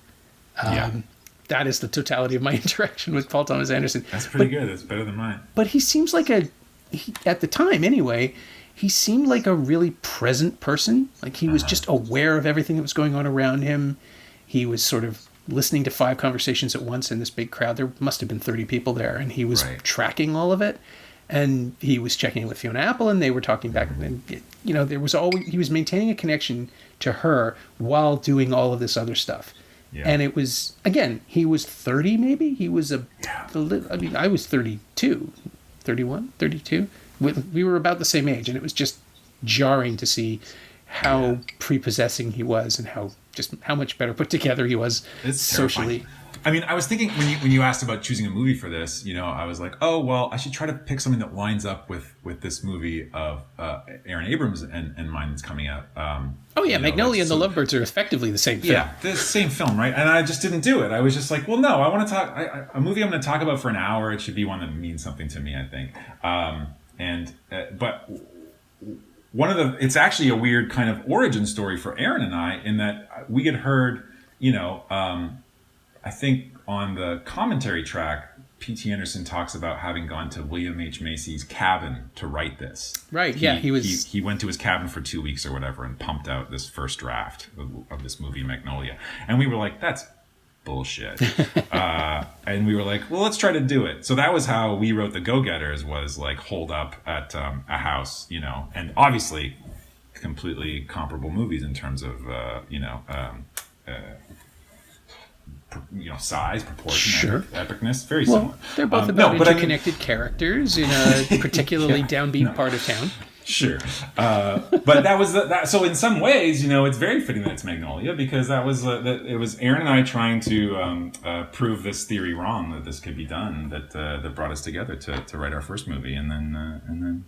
That is the totality of my interaction with Paul Thomas Anderson. That's pretty good. That's better than mine. But he seems like at the time anyway, he seemed like a really present person. Like he was just aware of everything that was going on around him. He was sort of listening to 5 conversations at once in this big crowd. There must have been 30 people there, and he was tracking all of it. And he was checking in with Fiona Apple, and they were talking back. And he was maintaining a connection to her while doing all of this other stuff. Yeah. And it was, again, he was 30 maybe. He was I was 32, 31, 32. We were about the same age, and it was just jarring to see how prepossessing he was and how much better put together he was socially. Terrifying. I mean, I was thinking when you asked about choosing a movie for this, I was like, oh, well, I should try to pick something that lines up with this movie of Aaron Abrams and mine that's coming out. Magnolia and the Lovebirds are effectively the same film. Yeah, the same film, right? And I just didn't do it. I was just like, well, no, I want to talk. A movie I'm going to talk about for an hour, it should be one that means something to me, I think. But it's actually a weird kind of origin story for Aaron and I, in that we had heard, I think on the commentary track, P.T. Anderson talks about having gone to William H. Macy's cabin to write this. Right. He went to his cabin for 2 weeks or whatever and pumped out this first draft of this movie Magnolia, and we were like, that's bullshit. And we were like, well, let's try to do it. So that was how we wrote The Go-Getters, was like holed up at a house, and obviously completely comparable movies in terms of size, proportion, sure. epicness, very similar. They're both about interconnected characters in a particularly downbeat part of town. Sure. But that was that. So in some ways, it's very fitting that it's Magnolia, because that was it was Aaron and I trying to prove this theory wrong, that this could be done, that brought us together to write our first movie, and then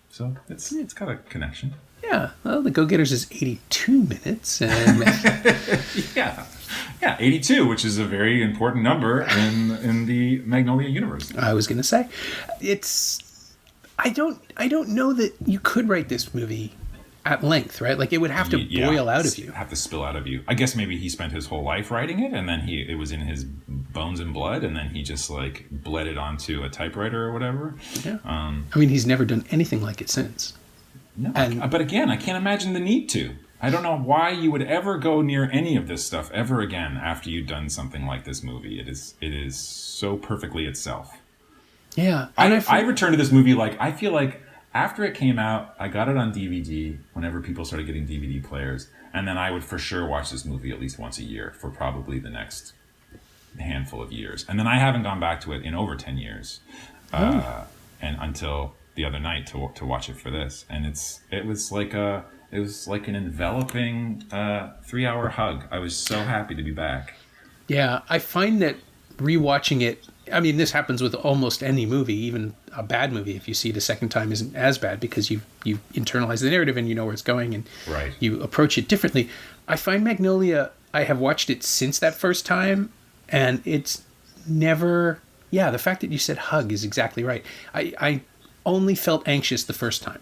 so it's got a connection. Yeah. Well, The Go-Getters is 82 minutes, and yeah, 82, which is a very important number in the Magnolia universe. I was going to say, I don't know that you could write this movie at length, right? Like, it would have to boil out of you. Have to spill out of you. I guess maybe he spent his whole life writing it, and then it was in his bones and blood, and then he just like bled it onto a typewriter or whatever. Yeah. I mean, he's never done anything like it since. No, but again, I can't imagine the need to. I don't know why you would ever go near any of this stuff ever again after you've done something like this movie. It is so perfectly itself. Yeah. I returned to this movie I feel like after it came out, I got it on DVD whenever people started getting DVD players, and then I would for sure watch this movie at least once a year for probably the next handful of years. And then I haven't gone back to it in over 10 years. And until the other night to watch it for this. And it was like an enveloping 3-hour hug. I was so happy to be back. Yeah, I find that rewatching it, I mean, this happens with almost any movie, even a bad movie. If you see it a second time, isn't as bad because you internalize the narrative and you know where it's going, and you approach it differently. I find Magnolia, I have watched it since that first time, and it's never... Yeah, the fact that you said hug is exactly right. I only felt anxious the first time.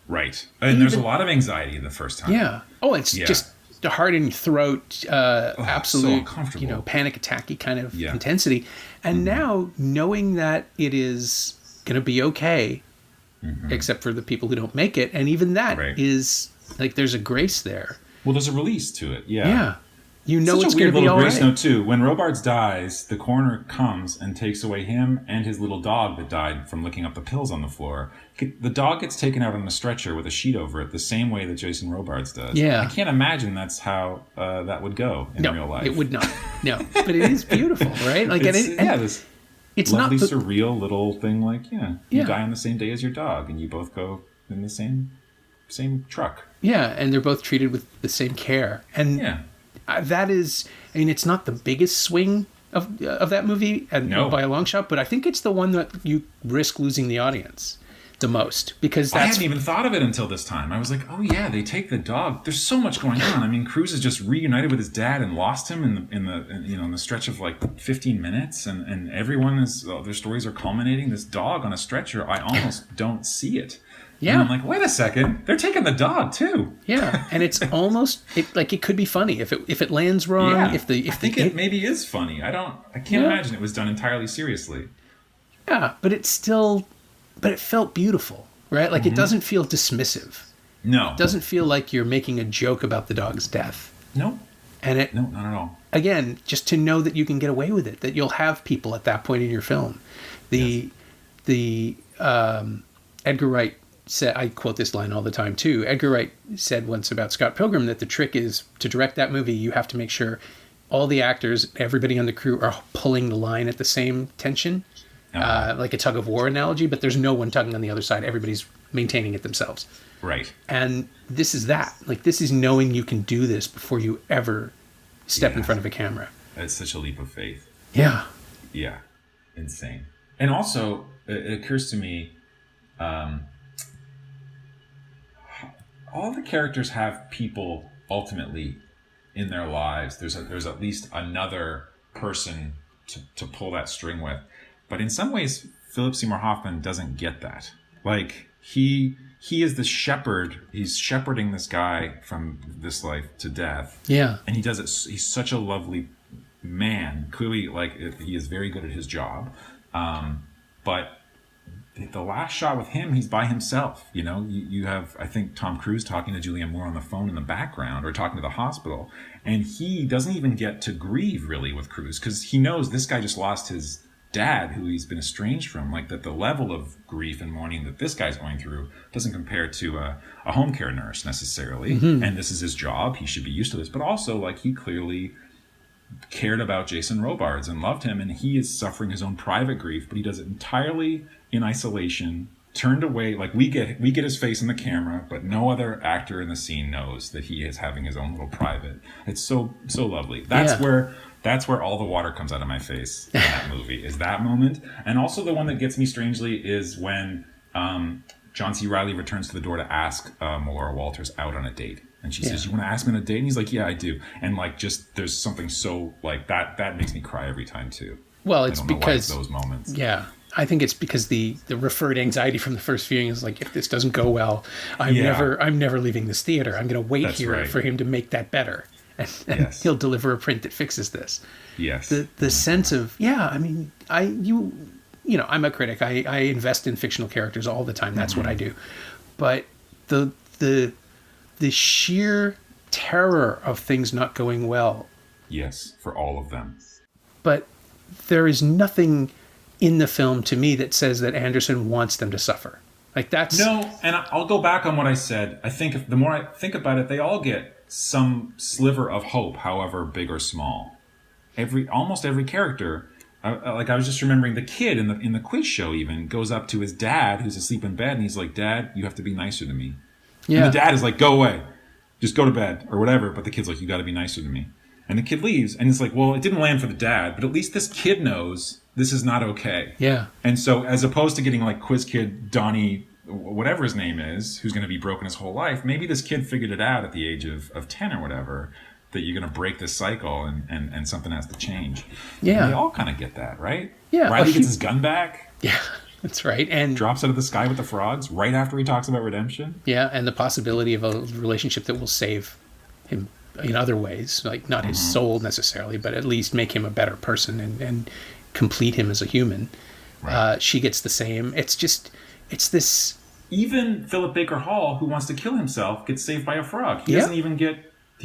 Right. And there's a lot of anxiety the first time. Yeah. Oh, it's just the heart in your throat, absolute, so uncomfortable. Panic attacky kind of intensity. And now, knowing that it is going to be okay, except for the people who don't make it, and even that is, like, there's a grace there. Well, there's a release to it, yeah. You know it's going to be all right. Such a weird little grace note, too. When Robards dies, the coroner comes and takes away him and his little dog that died from licking up the pills on the floor. The dog gets taken out on a stretcher with a sheet over it the same way that Jason Robards does. Yeah. I can't imagine that's how that would go in real life. It would not. No. But it is beautiful, right? Like, this it's lovely, not surreal little thing you die on the same day as your dog and you both go in the same truck. Yeah, and they're both treated with the same care. And that is, I mean, it's not the biggest swing of that movie by a long shot, but I think it's the one that you risk losing the audience the most, because I hadn't even thought of it until this time. I was like, oh yeah, they take the dog. There's so much going on. I mean, Cruz is just reunited with his dad and lost him in the stretch of like 15 minutes, and everyone is their stories are culminating. This dog on a stretcher, I almost don't see it. Yeah, and I'm like, wait a second, they're taking the dog too. Yeah, and it's almost it could be funny if it lands wrong. Yeah. I think it maybe is funny. I can't imagine it was done entirely seriously. Yeah, but it felt beautiful, right? Like it doesn't feel dismissive. No, it doesn't feel like you're making a joke about the dog's death. No, and no, not at all. Again, just to know that you can get away with it, that you'll have people at that point in your film. Edgar Wright said, I quote this line all the time too. Edgar Wright said once about Scott Pilgrim that the trick is to direct that movie, you have to make sure all the actors, everybody on the crew are pulling the line at the same tension, like a tug of war analogy, but there's no one tugging on the other side. Everybody's maintaining it themselves. Right. And this is that. Like, this is knowing you can do this before you ever step in front of a camera. That's such a leap of faith. Yeah. Yeah. Insane. And also, it occurs to me, all the characters have people ultimately in their lives. There's at least another person to pull that string with. But in some ways, Philip Seymour Hoffman doesn't get that. Like, he is the shepherd. He's shepherding this guy from this life to death. Yeah. And he does it. He's such a lovely man, clearly, like, he is very good at his job. But the last shot with him, he's by himself. You know, you have, I think, Tom Cruise talking to Julianne Moore on the phone in the background, or talking to the hospital, and he doesn't even get to grieve really with Cruise, because he knows this guy just lost his dad, who he's been estranged from. Like, that the level of grief and mourning that this guy's going through doesn't compare to a home care nurse necessarily. And this is his job, he should be used to this. But also, like, he clearly cared about Jason Robards and loved him, and he is suffering his own private grief, but he does it entirely in isolation, turned away. Like, we get his face in the camera, but no other actor in the scene knows that he is having his own little private. It's so lovely. That's where all the water comes out of my face in that movie, is that moment. And also the one that gets me strangely is when John C. Reilly returns to the door to ask Melora Walters out on a date. And she says, "You want to ask me on a date?" And he's like, "Yeah, I do." And like, just, there's something so, like, that makes me cry every time too. Well, it's because those moments. Yeah. I think it's because the referred anxiety from the first viewing is like, if this doesn't go well, I'm never leaving this theater. I'm going to wait for him to make that better. And he'll deliver a print that fixes this. Yes. The sense of, I mean, you know, I'm a critic. I invest in fictional characters all the time. That's what I do. But the sheer terror of things not going well. Yes, for all of them. But there is nothing in the film to me that says that Anderson wants them to suffer. Like, that's... No, and I'll go back on what I said. I think the more I think about it, they all get some sliver of hope, however big or small. Almost every character, like, I was just remembering the kid in the quiz show even goes up to his dad who's asleep in bed, and he's like, "Dad, you have to be nicer to me." Yeah. And the dad is like, "Go away, just go to bed," or whatever. But the kid's like, "You got to be nicer to me." And the kid leaves, and it's like, well, it didn't land for the dad, but at least this kid knows this is not okay. Yeah. And so, as opposed to getting like quiz kid Donnie, whatever his name is, who's going to be broken his whole life, maybe this kid figured it out at the age of 10 or whatever, that you're going to break this cycle and something has to change. Yeah. And they all kind of get that, right? Yeah. Riley gets his gun back. Yeah, that's right. And drops out of the sky with the frogs right after he talks about redemption. Yeah, and the possibility of a relationship that will save him in other ways, like not his soul necessarily, but at least make him a better person and complete him as a human. Right. She gets the same. It's this... Even Philip Baker Hall, who wants to kill himself, gets saved by a frog. He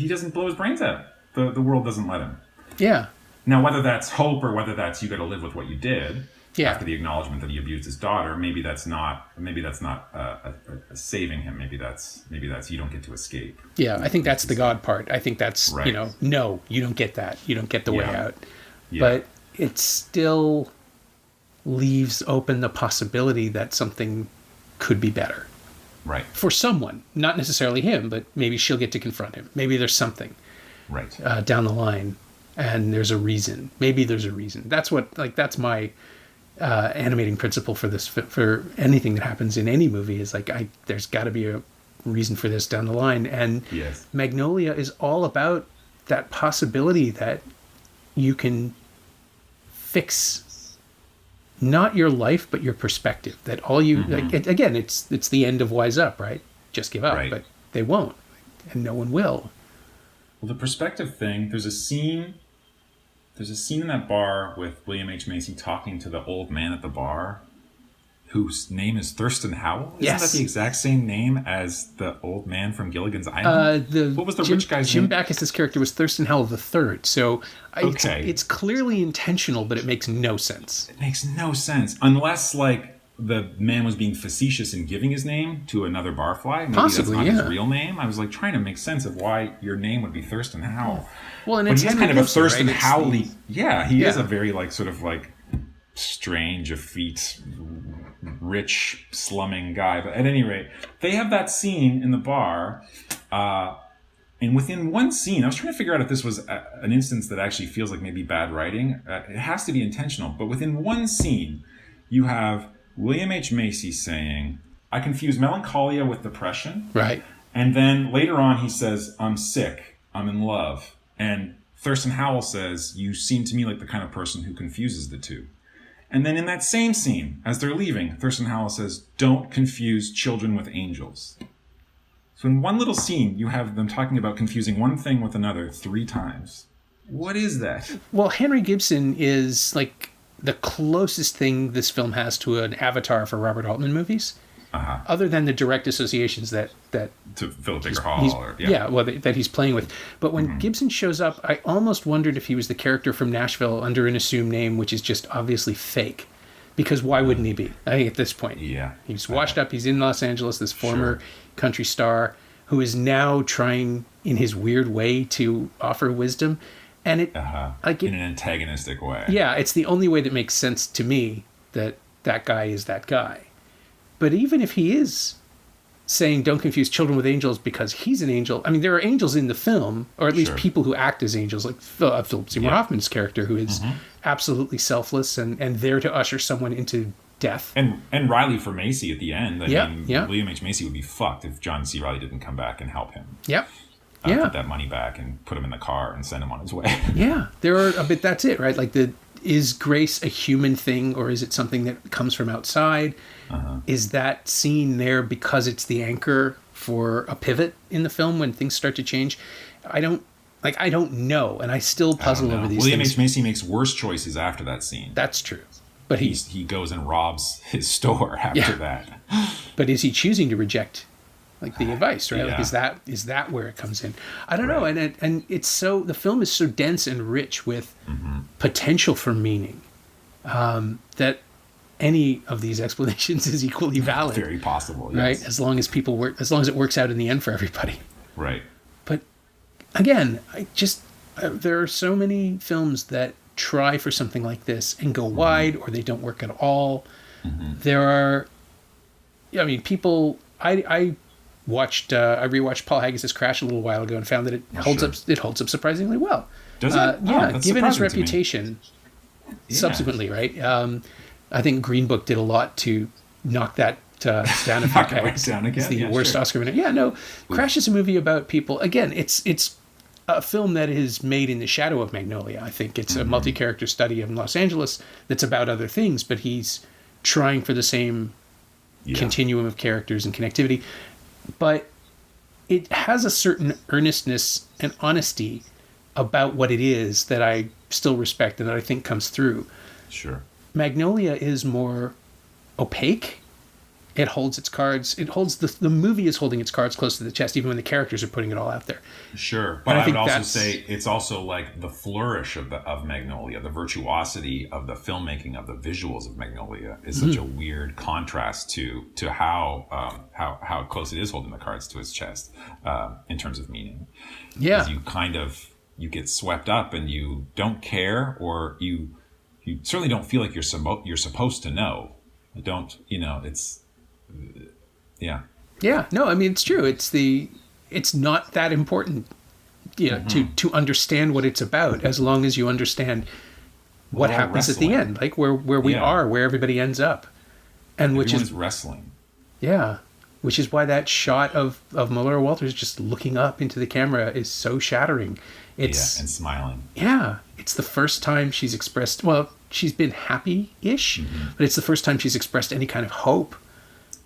doesn't blow his brains out. The world doesn't let him. Yeah. Now, whether that's hope or whether that's you got to live with what you did, after the acknowledgement that he abused his daughter, maybe that's not saving him. Maybe that's you don't get to escape. Yeah, I think that's the God part. I think that's, no, you don't get that. You don't get the way out. Yeah. But it still leaves open the possibility that something could be better. Right. For someone, not necessarily him, but maybe she'll get to confront him. Maybe there's something down the line, and there's a reason. Maybe there's a reason. That's that's my animating principle for this, for anything that happens in any movie, is like, there's got to be a reason for this down the line. And Magnolia is all about that possibility that you can fix not your life, but your perspective. That all you, again, it's the end of Wise Up, right? Just give up, but they won't, and no one will. Well, the perspective thing, there's a scene in that bar with William H. Macy talking to the old man at the bar, whose name is Thurston Howell. Isn't that the exact same name as the old man from Gilligan's Island? What was the rich guy's name? Jim Backus's character was Thurston Howell III. So it's clearly intentional, but it makes no sense. It makes no sense. Unless, like, the man was being facetious in giving his name to another barfly. Maybe possibly, that's not his real name. I was like trying to make sense of why your name would be Thurston Howell. Well, and but it's he's kind of a Thurston Howley. He is a very sort of strange, effete, rich, slumming guy. But at any rate, they have that scene in the bar, and within one scene, I was trying to figure out if this was an instance that actually feels like maybe bad writing. It has to be intentional. But within one scene, you have William H. Macy saying, "I confuse melancholia with depression." Right. And then later on he says, "I'm sick. I'm in love." And Thurston Howell says, "You seem to me like the kind of person who confuses the two." And then in that same scene, as they're leaving, Thurston Howell says, "Don't confuse children with angels." So in one little scene, you have them talking about confusing one thing with another 3 times. What is that? Well, Henry Gibson is like the closest thing this film has to an avatar for Robert Altman movies, other than the direct associations that To Philip Baker Hall. That he's playing with. But when Gibson shows up, I almost wondered if he was the character from Nashville under an assumed name, which is just obviously fake. Because why wouldn't he be? I think at this point. Yeah. He's washed up. He's in Los Angeles, this former country star who is now trying, in his weird way, to offer wisdom. And it, in an antagonistic way. Yeah, it's the only way that makes sense to me that guy is that guy. But even if he is saying don't confuse children with angels because he's an angel, I mean, there are angels in the film, or at least people who act as angels, like Philip Seymour Hoffman's character, who is absolutely selfless and there to usher someone into death. And Riley for Macy at the end. I mean, William H. Macy would be fucked if John C. Reilly didn't come back and help him. Yep. Put that money back and put him in the car and send him on his way. There are a bit. That's it, right? Like, is grace a human thing, or is it something that comes from outside? Is that scene there because it's the anchor for a pivot in the film when things start to change? I don't know, and I still puzzle over these William things. H. Macy makes worse choices after that scene. That's true, but he goes and robs his store after that. But is he choosing to reject? Like the advice, right? Like, is that where it comes in? I don't know. And it's so, the film is so dense and rich with potential for meaning that any of these explanations is equally valid. Very possible, yes. Right? As long as it works out in the end for everybody. Right. But again, there are so many films that try for something like this and go wide, or they don't work at all. There are, I mean, people, I rewatched Paul Haggis's Crash a little while ago and found that it holds up. It holds up surprisingly well. Does it? Given his reputation, subsequently, right? I think Green Book did a lot to knock that down a few pegs. It's the worst Oscar winner. Yeah, no. Crash is a movie about people. Again, it's a film that is made in the shadow of Magnolia. I think it's a multi-character study of Los Angeles that's about other things, but he's trying for the same continuum of characters and connectivity. But it has a certain earnestness and honesty about what it is that I still respect and that I think comes through. Sure. Magnolia is more opaque. It holds its cards. The movie is holding its cards close to the chest, even when the characters are putting it all out there. Sure. But I would also say it's also like the flourish of Magnolia, the virtuosity of the filmmaking of the visuals of Magnolia is such a weird contrast to how close it is holding the cards to its chest in terms of meaning. Yeah. Because you get swept up and you don't care, or you certainly don't feel like you're supposed to know. It's no, I mean, it's true. It's not that important to understand what it's about, as long as you understand what happens at the end, like where we are, where everybody ends up, and which is wrestling. Yeah, which is why that shot of Melora Walters just looking up into the camera is so shattering. And smiling. Yeah, it's the first time she's expressed. Well, she's been happy-ish, but it's the first time she's expressed any kind of hope.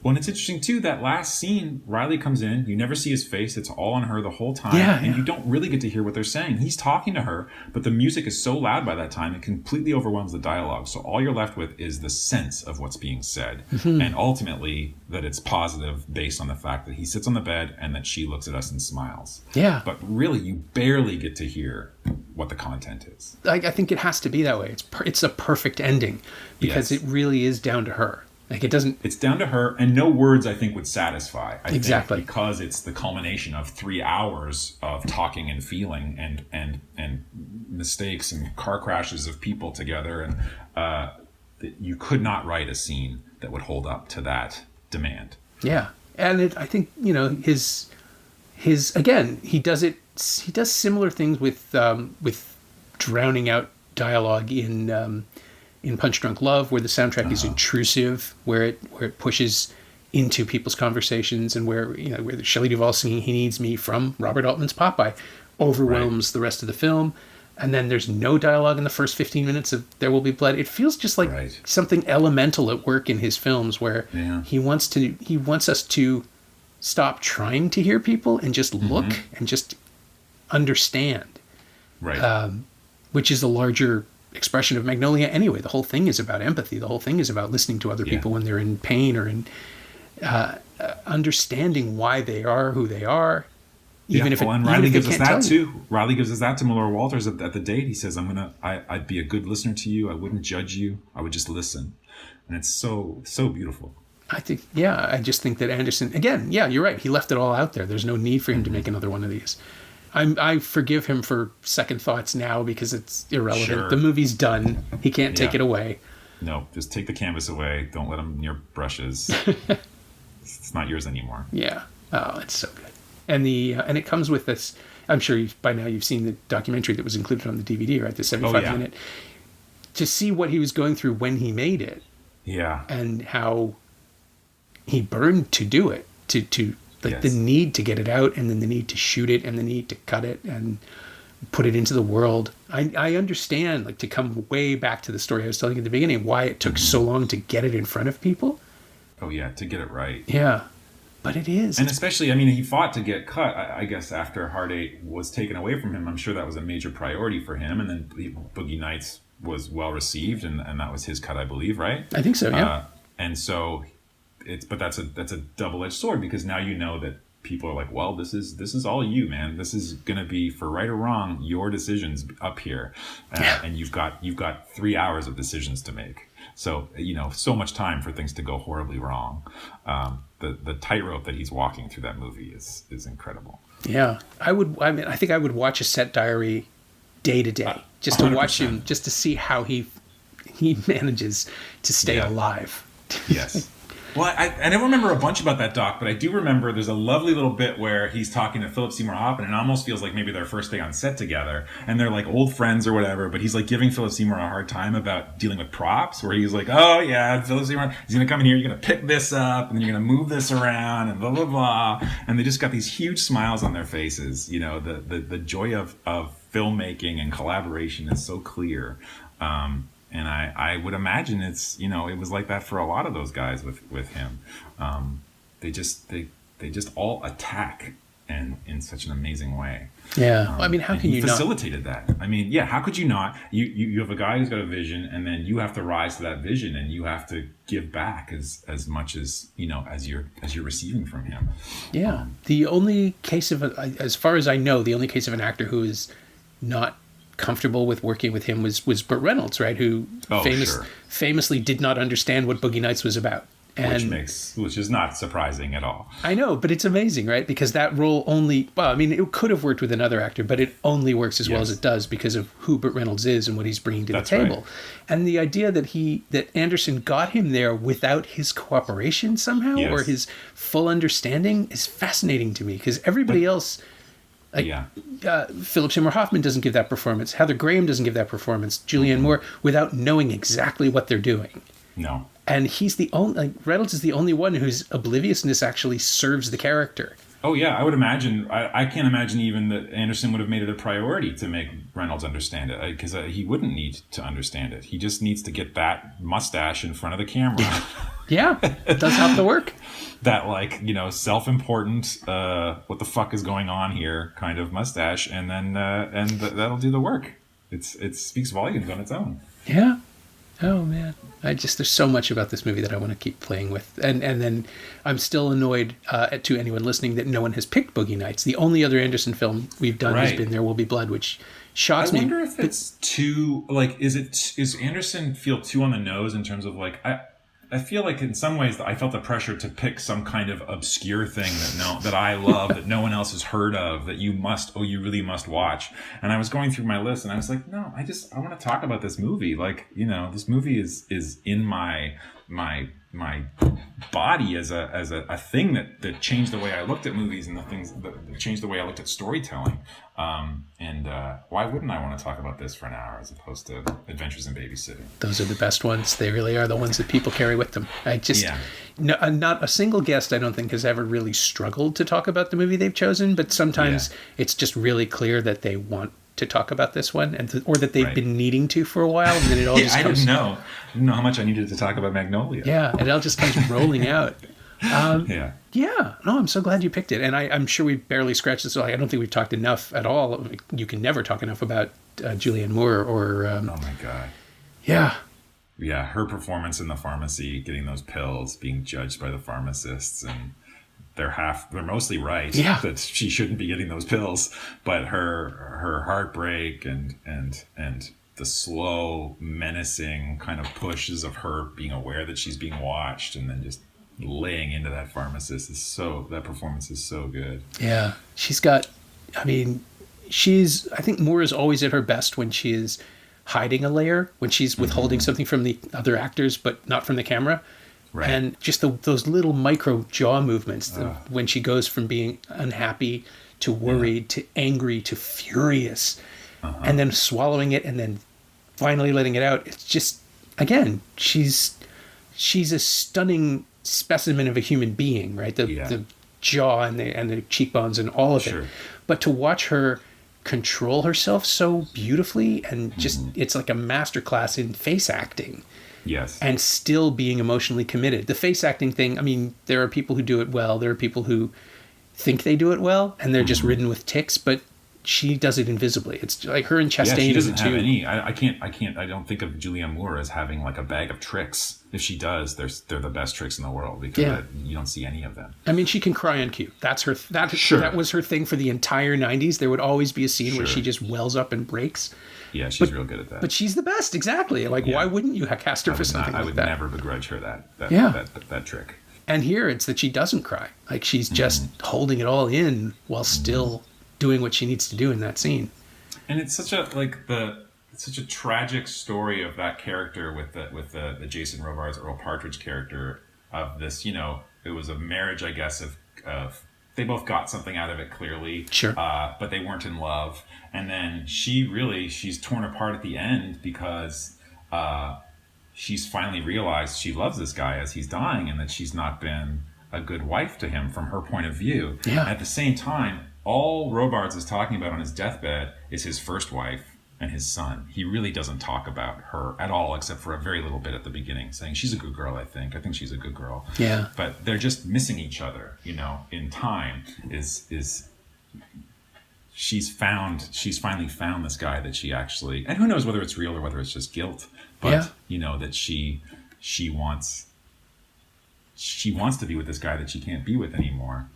Well, and it's interesting, too, that last scene, Riley comes in, you never see his face, it's all on her the whole time, and you don't really get to hear what they're saying. He's talking to her, but the music is so loud by that time, it completely overwhelms the dialogue. So all you're left with is the sense of what's being said, and ultimately that it's positive based on the fact that he sits on the bed and that she looks at us and smiles. Yeah. But really, you barely get to hear what the content is. I think it has to be that way. It's a perfect ending, because it really is down to her. Like, it doesn't. It's down to her, and no words I think would satisfy. Exactly. Think, because it's the culmination of 3 hours of talking and feeling, and mistakes and car crashes of people together, and you could not write a scene that would hold up to that demand. Yeah, and I think his again, he does similar things with drowning out dialogue in Punch Drunk Love, where the soundtrack is intrusive, where it pushes into people's conversations, and where Shelley Duvall singing "He Needs Me" from Robert Altman's Popeye overwhelms the rest of the film. And then there's no dialogue in the first 15 minutes of There Will Be Blood. It feels just like something elemental at work in his films, where he wants us to stop trying to hear people and just look and just understand. Right. which is a larger expression of Magnolia anyway. The whole thing is about empathy. The whole thing is about listening to other people when they're in pain or in understanding why they are who they are. Even if and Riley gives us that too. Riley gives us that to Melora Walters at the date. He says, I'd be a good listener to you. I wouldn't judge you. I would just listen. And it's so beautiful. I just think that Anderson, again, you're right. He left it all out there. There's no need for him to make another one of these. I forgive him for second thoughts now because it's irrelevant. Sure. The movie's done. He can't take it away. No, just take the canvas away. Don't let him near brushes. It's not yours anymore. Yeah. Oh, it's so good. And it comes with this. I'm sure by now you've seen the documentary that was included on the DVD, right? The 75-minute. To see what he was going through when he made it. Yeah. And how he burned to do it. The need to get it out, and then the need to shoot it, and the need to cut it and put it into the world. I understand, like, to come way back to the story I was telling you at the beginning, why it took so long to get it in front of people. Oh yeah, to get it right. Yeah, but it is. And especially, I mean, he fought to get cut. I guess after Hard Eight was taken away from him, I'm sure that was a major priority for him. And then Boogie Nights was well received, and that was his cut, I believe, right? I think so. Yeah. And so. That's a double-edged sword, because now you know that people are like, well, this is all you, man. This is gonna be, for right or wrong, your decisions up here, and you've got 3 hours of decisions to make. So so much time for things to go horribly wrong. The tightrope that he's walking through that movie is incredible. Yeah, I think I would watch a set diary day to day just to 100%. Watch him, just to see how he manages to stay alive. Yes. Well, I don't remember a bunch about that doc, but I do remember there's a lovely little bit where he's talking to Philip Seymour Hoffman, and it almost feels like maybe their first day on set together, and they're like old friends or whatever, but he's like giving Philip Seymour a hard time about dealing with props, where he's like, oh yeah, Philip Seymour, he's going to come in here, you're going to pick this up, and then you're going to move this around, and blah, blah, blah. And they just got these huge smiles on their faces. The joy of filmmaking and collaboration is so clear. And I would imagine it's, it was like that for a lot of those guys with him. They just all attack and in such an amazing way. Yeah. Well, I mean, how can you facilitated that? I mean, yeah, how could you not? You have a guy who's got a vision, and then you have to rise to that vision, and you have to give back as much as as you're receiving from him. Yeah. The only case of, as far as I know, the only case of an actor who is not comfortable with working with him was Burt Reynolds, right? Who famously did not understand what Boogie Nights was about. And which is not surprising at all. I know, but it's amazing, right? Because that role it could have worked with another actor, but it only works as well as it does because of who Burt Reynolds is and what he's bringing to the table. Right. And the idea that Anderson got him there without his cooperation somehow or his full understanding is fascinating to me, because everybody else... Philip Seymour Hoffman doesn't give that performance. Heather Graham doesn't give that performance. Julianne Moore, without knowing exactly what they're doing. No. And he's the only, Reynolds is the only one whose obliviousness actually serves the character. Oh yeah, I would imagine. I can't imagine even that Anderson would have made it a priority to make Reynolds understand it, because he wouldn't need to understand it. He just needs to get that mustache in front of the camera. Yeah, it does have to work. That self-important, what the fuck is going on here kind of mustache, and then that'll do the work. It speaks volumes on its own. Yeah. Oh man, there's so much about this movie that I want to keep playing with, and then I'm still annoyed to anyone listening that no one has picked Boogie Nights. The only other Anderson film we've done has been There Will Be Blood, which shocks me. I wonder if it's too is Anderson feel too on the nose in terms of I feel like in some ways I felt the pressure to pick some kind of obscure thing that I love that no one else has heard of, that you really must watch. And I was going through my list and I was like, no, I want to talk about this movie. This movie is in my body as a thing that changed the way I looked at movies and the things that changed the way I looked at storytelling. Why wouldn't I want to talk about this for an hour as opposed to Adventures in Babysitting? Those are the best ones. They really are the ones that people carry with them. Not a single guest I don't think has ever really struggled to talk about the movie they've chosen, but sometimes it's just really clear that they want to talk about this one, or that they've been needing to for a while, and then it all just comes... I didn't know how much I needed to talk about Magnolia. Yeah, it all just comes rolling out. No, I'm so glad you picked it, and I'm sure we barely scratched this. I don't think we've talked enough at all. You can never talk enough about Julianne Moore or Oh my God. yeah. Yeah, her performance in the pharmacy, getting those pills, being judged by the pharmacists, and they're mostly right Yeah. that she shouldn't be getting those pills, but her heartbreak and the slow, menacing kind of pushes of her being aware that she's being watched, and then just laying into that pharmacist that performance is so good. Yeah. I think Moore is always at her best when she is hiding a layer, when she's withholding something from the other actors, but not from the camera. Right. And just those little micro jaw movements, when she goes from being unhappy to worried to angry to furious, and then swallowing it and then finally letting it out. It's just, again, she's a stunning specimen of a human being, right? The jaw and the cheekbones and all of it. But to watch her control herself so beautifully and just, it's like a masterclass in face acting. Yes. And still being emotionally committed. The face acting thing, I mean, there are people who do it well. There are people who think they do it well, and they're just ridden with tics, but she does it invisibly. It's like her and Chastain. Yeah, she doesn't have any. I don't think of Julianne Moore as having like a bag of tricks. If she does, they're the best tricks in the world, because you don't see any of them. I mean, she can cry on cue. That's her. That was her thing for the entire 90s. There would always be a scene where she just wells up and breaks. Yeah, she's real good at that. But she's the best, exactly. Like, why wouldn't you cast her for something like that? I would never begrudge her that trick. And here, it's that she doesn't cry. Like, she's just holding it all in while still doing what she needs to do in that scene. And it's such a tragic story of that character with the Jason Robards Earl Partridge character of this. It was a marriage, I guess, of they both got something out of it clearly, but they weren't in love. And then she's torn apart at the end because she's finally realized she loves this guy as he's dying, and that she's not been a good wife to him from her point of view. Yeah. At the same time, all Robards is talking about on his deathbed is his first wife and his son. He really doesn't talk about her at all, except for a very little bit at the beginning, saying she's a good girl. I think she's a good girl. Yeah. But they're just missing each other. In time she's finally found this guy that she actually, and who knows whether it's real or whether it's just guilt, but that she wants to be with this guy that she can't be with anymore.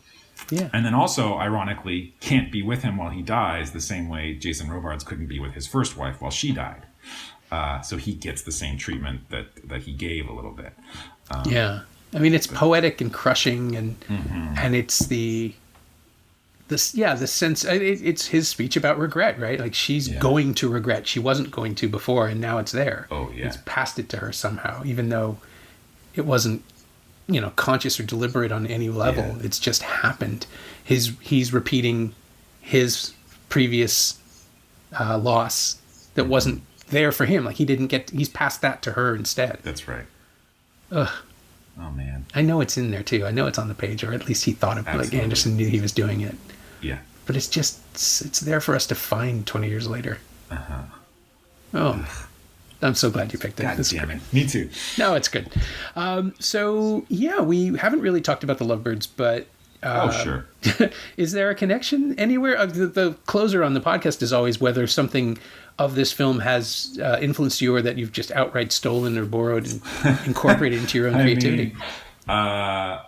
Yeah. And then also, ironically, can't be with him while he dies, the same way Jason Robards couldn't be with his first wife while she died. So he gets the same treatment that he gave a little bit. I mean, it's poetic and crushing, and it's the sense. It's his speech about regret, right? Like, she's going to regret. She wasn't going to before, and now it's there. Oh yeah. He's passed it to her somehow, even though it wasn't, conscious or deliberate on any level. Yeah. It's just happened. He's repeating his previous loss that wasn't there for him. Like, he's passed that to her instead. That's right. Ugh. Oh man. I know it's in there too. I know it's on the page, or at least he thought of it. Like, Anderson knew he was doing it. Yeah. But it's there for us to find 20 years later. Uh-huh. Oh. I'm so glad you picked it. God damn it. Me too. No, it's good. We haven't really talked about the Lovebirds, but sure. Is there a connection anywhere? The closer on the podcast is always whether something of this film has influenced you, or that you've just outright stolen or borrowed and incorporated into your own creativity. I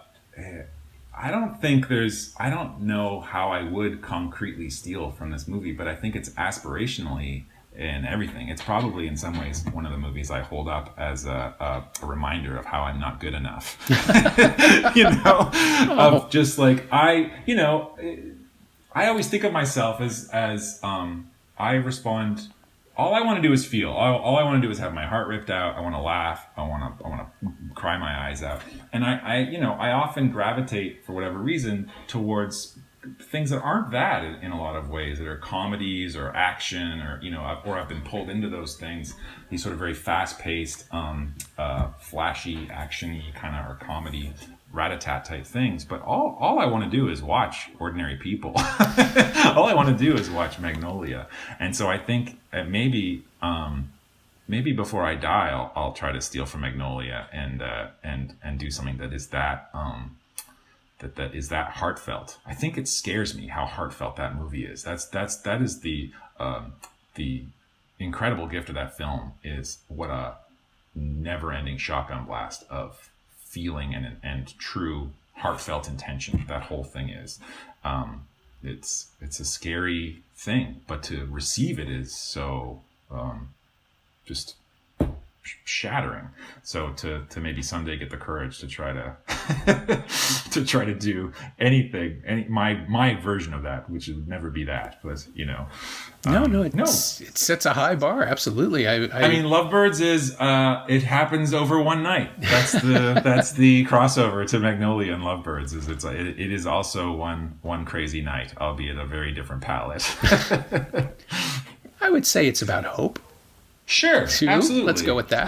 don't know how I would concretely steal from this movie, but I think it's aspirationally in everything. It's probably in some ways one of the movies I hold up as a reminder of how I'm not good enough. Of just like, I always think of myself as I respond. All I want to do is feel. All I want to do is have my heart ripped out. I want to laugh. I want to cry my eyes out. And I often gravitate, for whatever reason, towards things that aren't that in a lot of ways, that are comedies or action, or I've been pulled into those things, these sort of very fast-paced, flashy, action-y kind of, or comedy, rat-a-tat type things. But all I want to do is watch Ordinary People. All I want to do is watch Magnolia. And so I think maybe before I die, I'll try to steal from Magnolia and do something that is that that is that heartfelt. I think it scares me how heartfelt that movie is. That is the incredible gift of that film is what a never-ending shotgun blast of feeling and true heartfelt intention that whole thing is. It's a scary thing, but to receive it is so just shattering. So to maybe someday get the courage to try to to do anything, my version of that, which would never be that, but it sets a high bar. Absolutely. I mean, Lovebirds is it happens over one night. That's the crossover to Magnolia and Lovebirds. It is also one crazy night, albeit a very different palette. I would say it's about hope. Sure, absolutely. Let's go with that.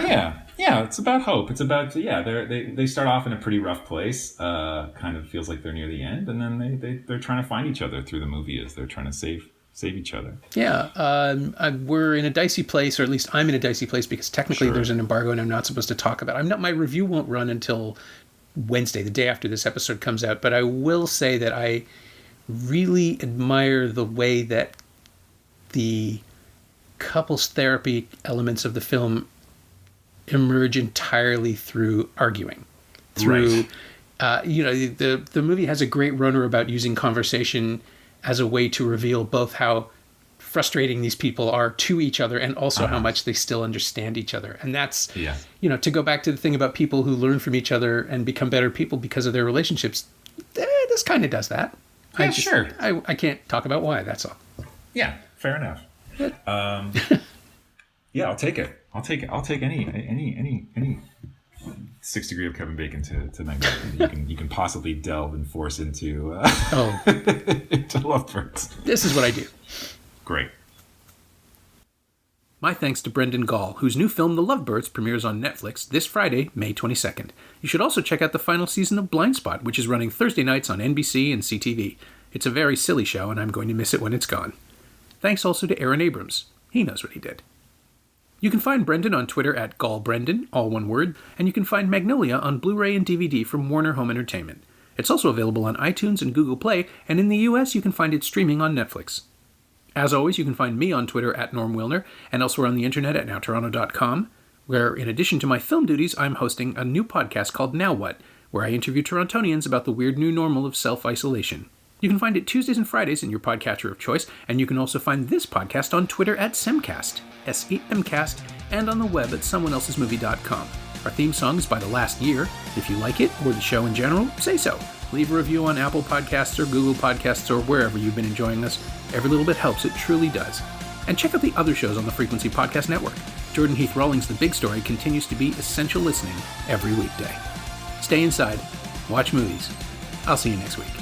Yeah, it's about hope. It's about they start off in a pretty rough place. Kind of feels like they're near the end, and then they're trying to find each other through the movie as they're trying to save each other. Yeah, we're in a dicey place, or at least I'm in a dicey place because technically there's an embargo and I'm not supposed to talk about it. My review won't run until Wednesday, the day after this episode comes out. But I will say that I really admire the way that the couples therapy elements of the film emerge entirely through arguing. The movie has a great runner about using conversation as a way to reveal both how frustrating these people are to each other and also how much they still understand each other. And that's, to go back to the thing about people who learn from each other and become better people because of their relationships, this kind of does that. Yeah, sure. I can't talk about why, that's all. Yeah, fair enough. Yeah, I'll take it. I'll take any 6 Degree of Kevin Bacon to Magnolia. You can possibly delve and force into into Lovebirds. This is what I do. Great. My thanks to Brendan Gall, whose new film The Lovebirds premieres on Netflix this Friday, May 22nd. You should also check out the final season of Blindspot, which is running Thursday nights on NBC and CTV. It's a very silly show, and I'm going to miss it when it's gone. Thanks also to Aaron Abrams. He knows what he did. You can find Brendan on Twitter at GallBrendan, all one word, and you can find Magnolia on Blu-ray and DVD from Warner Home Entertainment. It's also available on iTunes and Google Play, and in the US you can find it streaming on Netflix. As always, you can find me on Twitter at Norm Wilner, and elsewhere on the internet at nowtoronto.com, where in addition to my film duties, I'm hosting a new podcast called Now What, where I interview Torontonians about the weird new normal of self-isolation. You can find it Tuesdays and Fridays in your podcatcher of choice, and you can also find this podcast on Twitter at Semcast, SEMcast, and on the web at someoneelsesmovie.com. Our theme song is by The Last Year. If you like it, or the show in general, say so. Leave a review on Apple Podcasts or Google Podcasts or wherever you've been enjoying us. Every little bit helps, it truly does. And check out the other shows on the Frequency Podcast Network. Jordan Heath Rawlings' The Big Story continues to be essential listening every weekday. Stay inside, watch movies. I'll see you next week.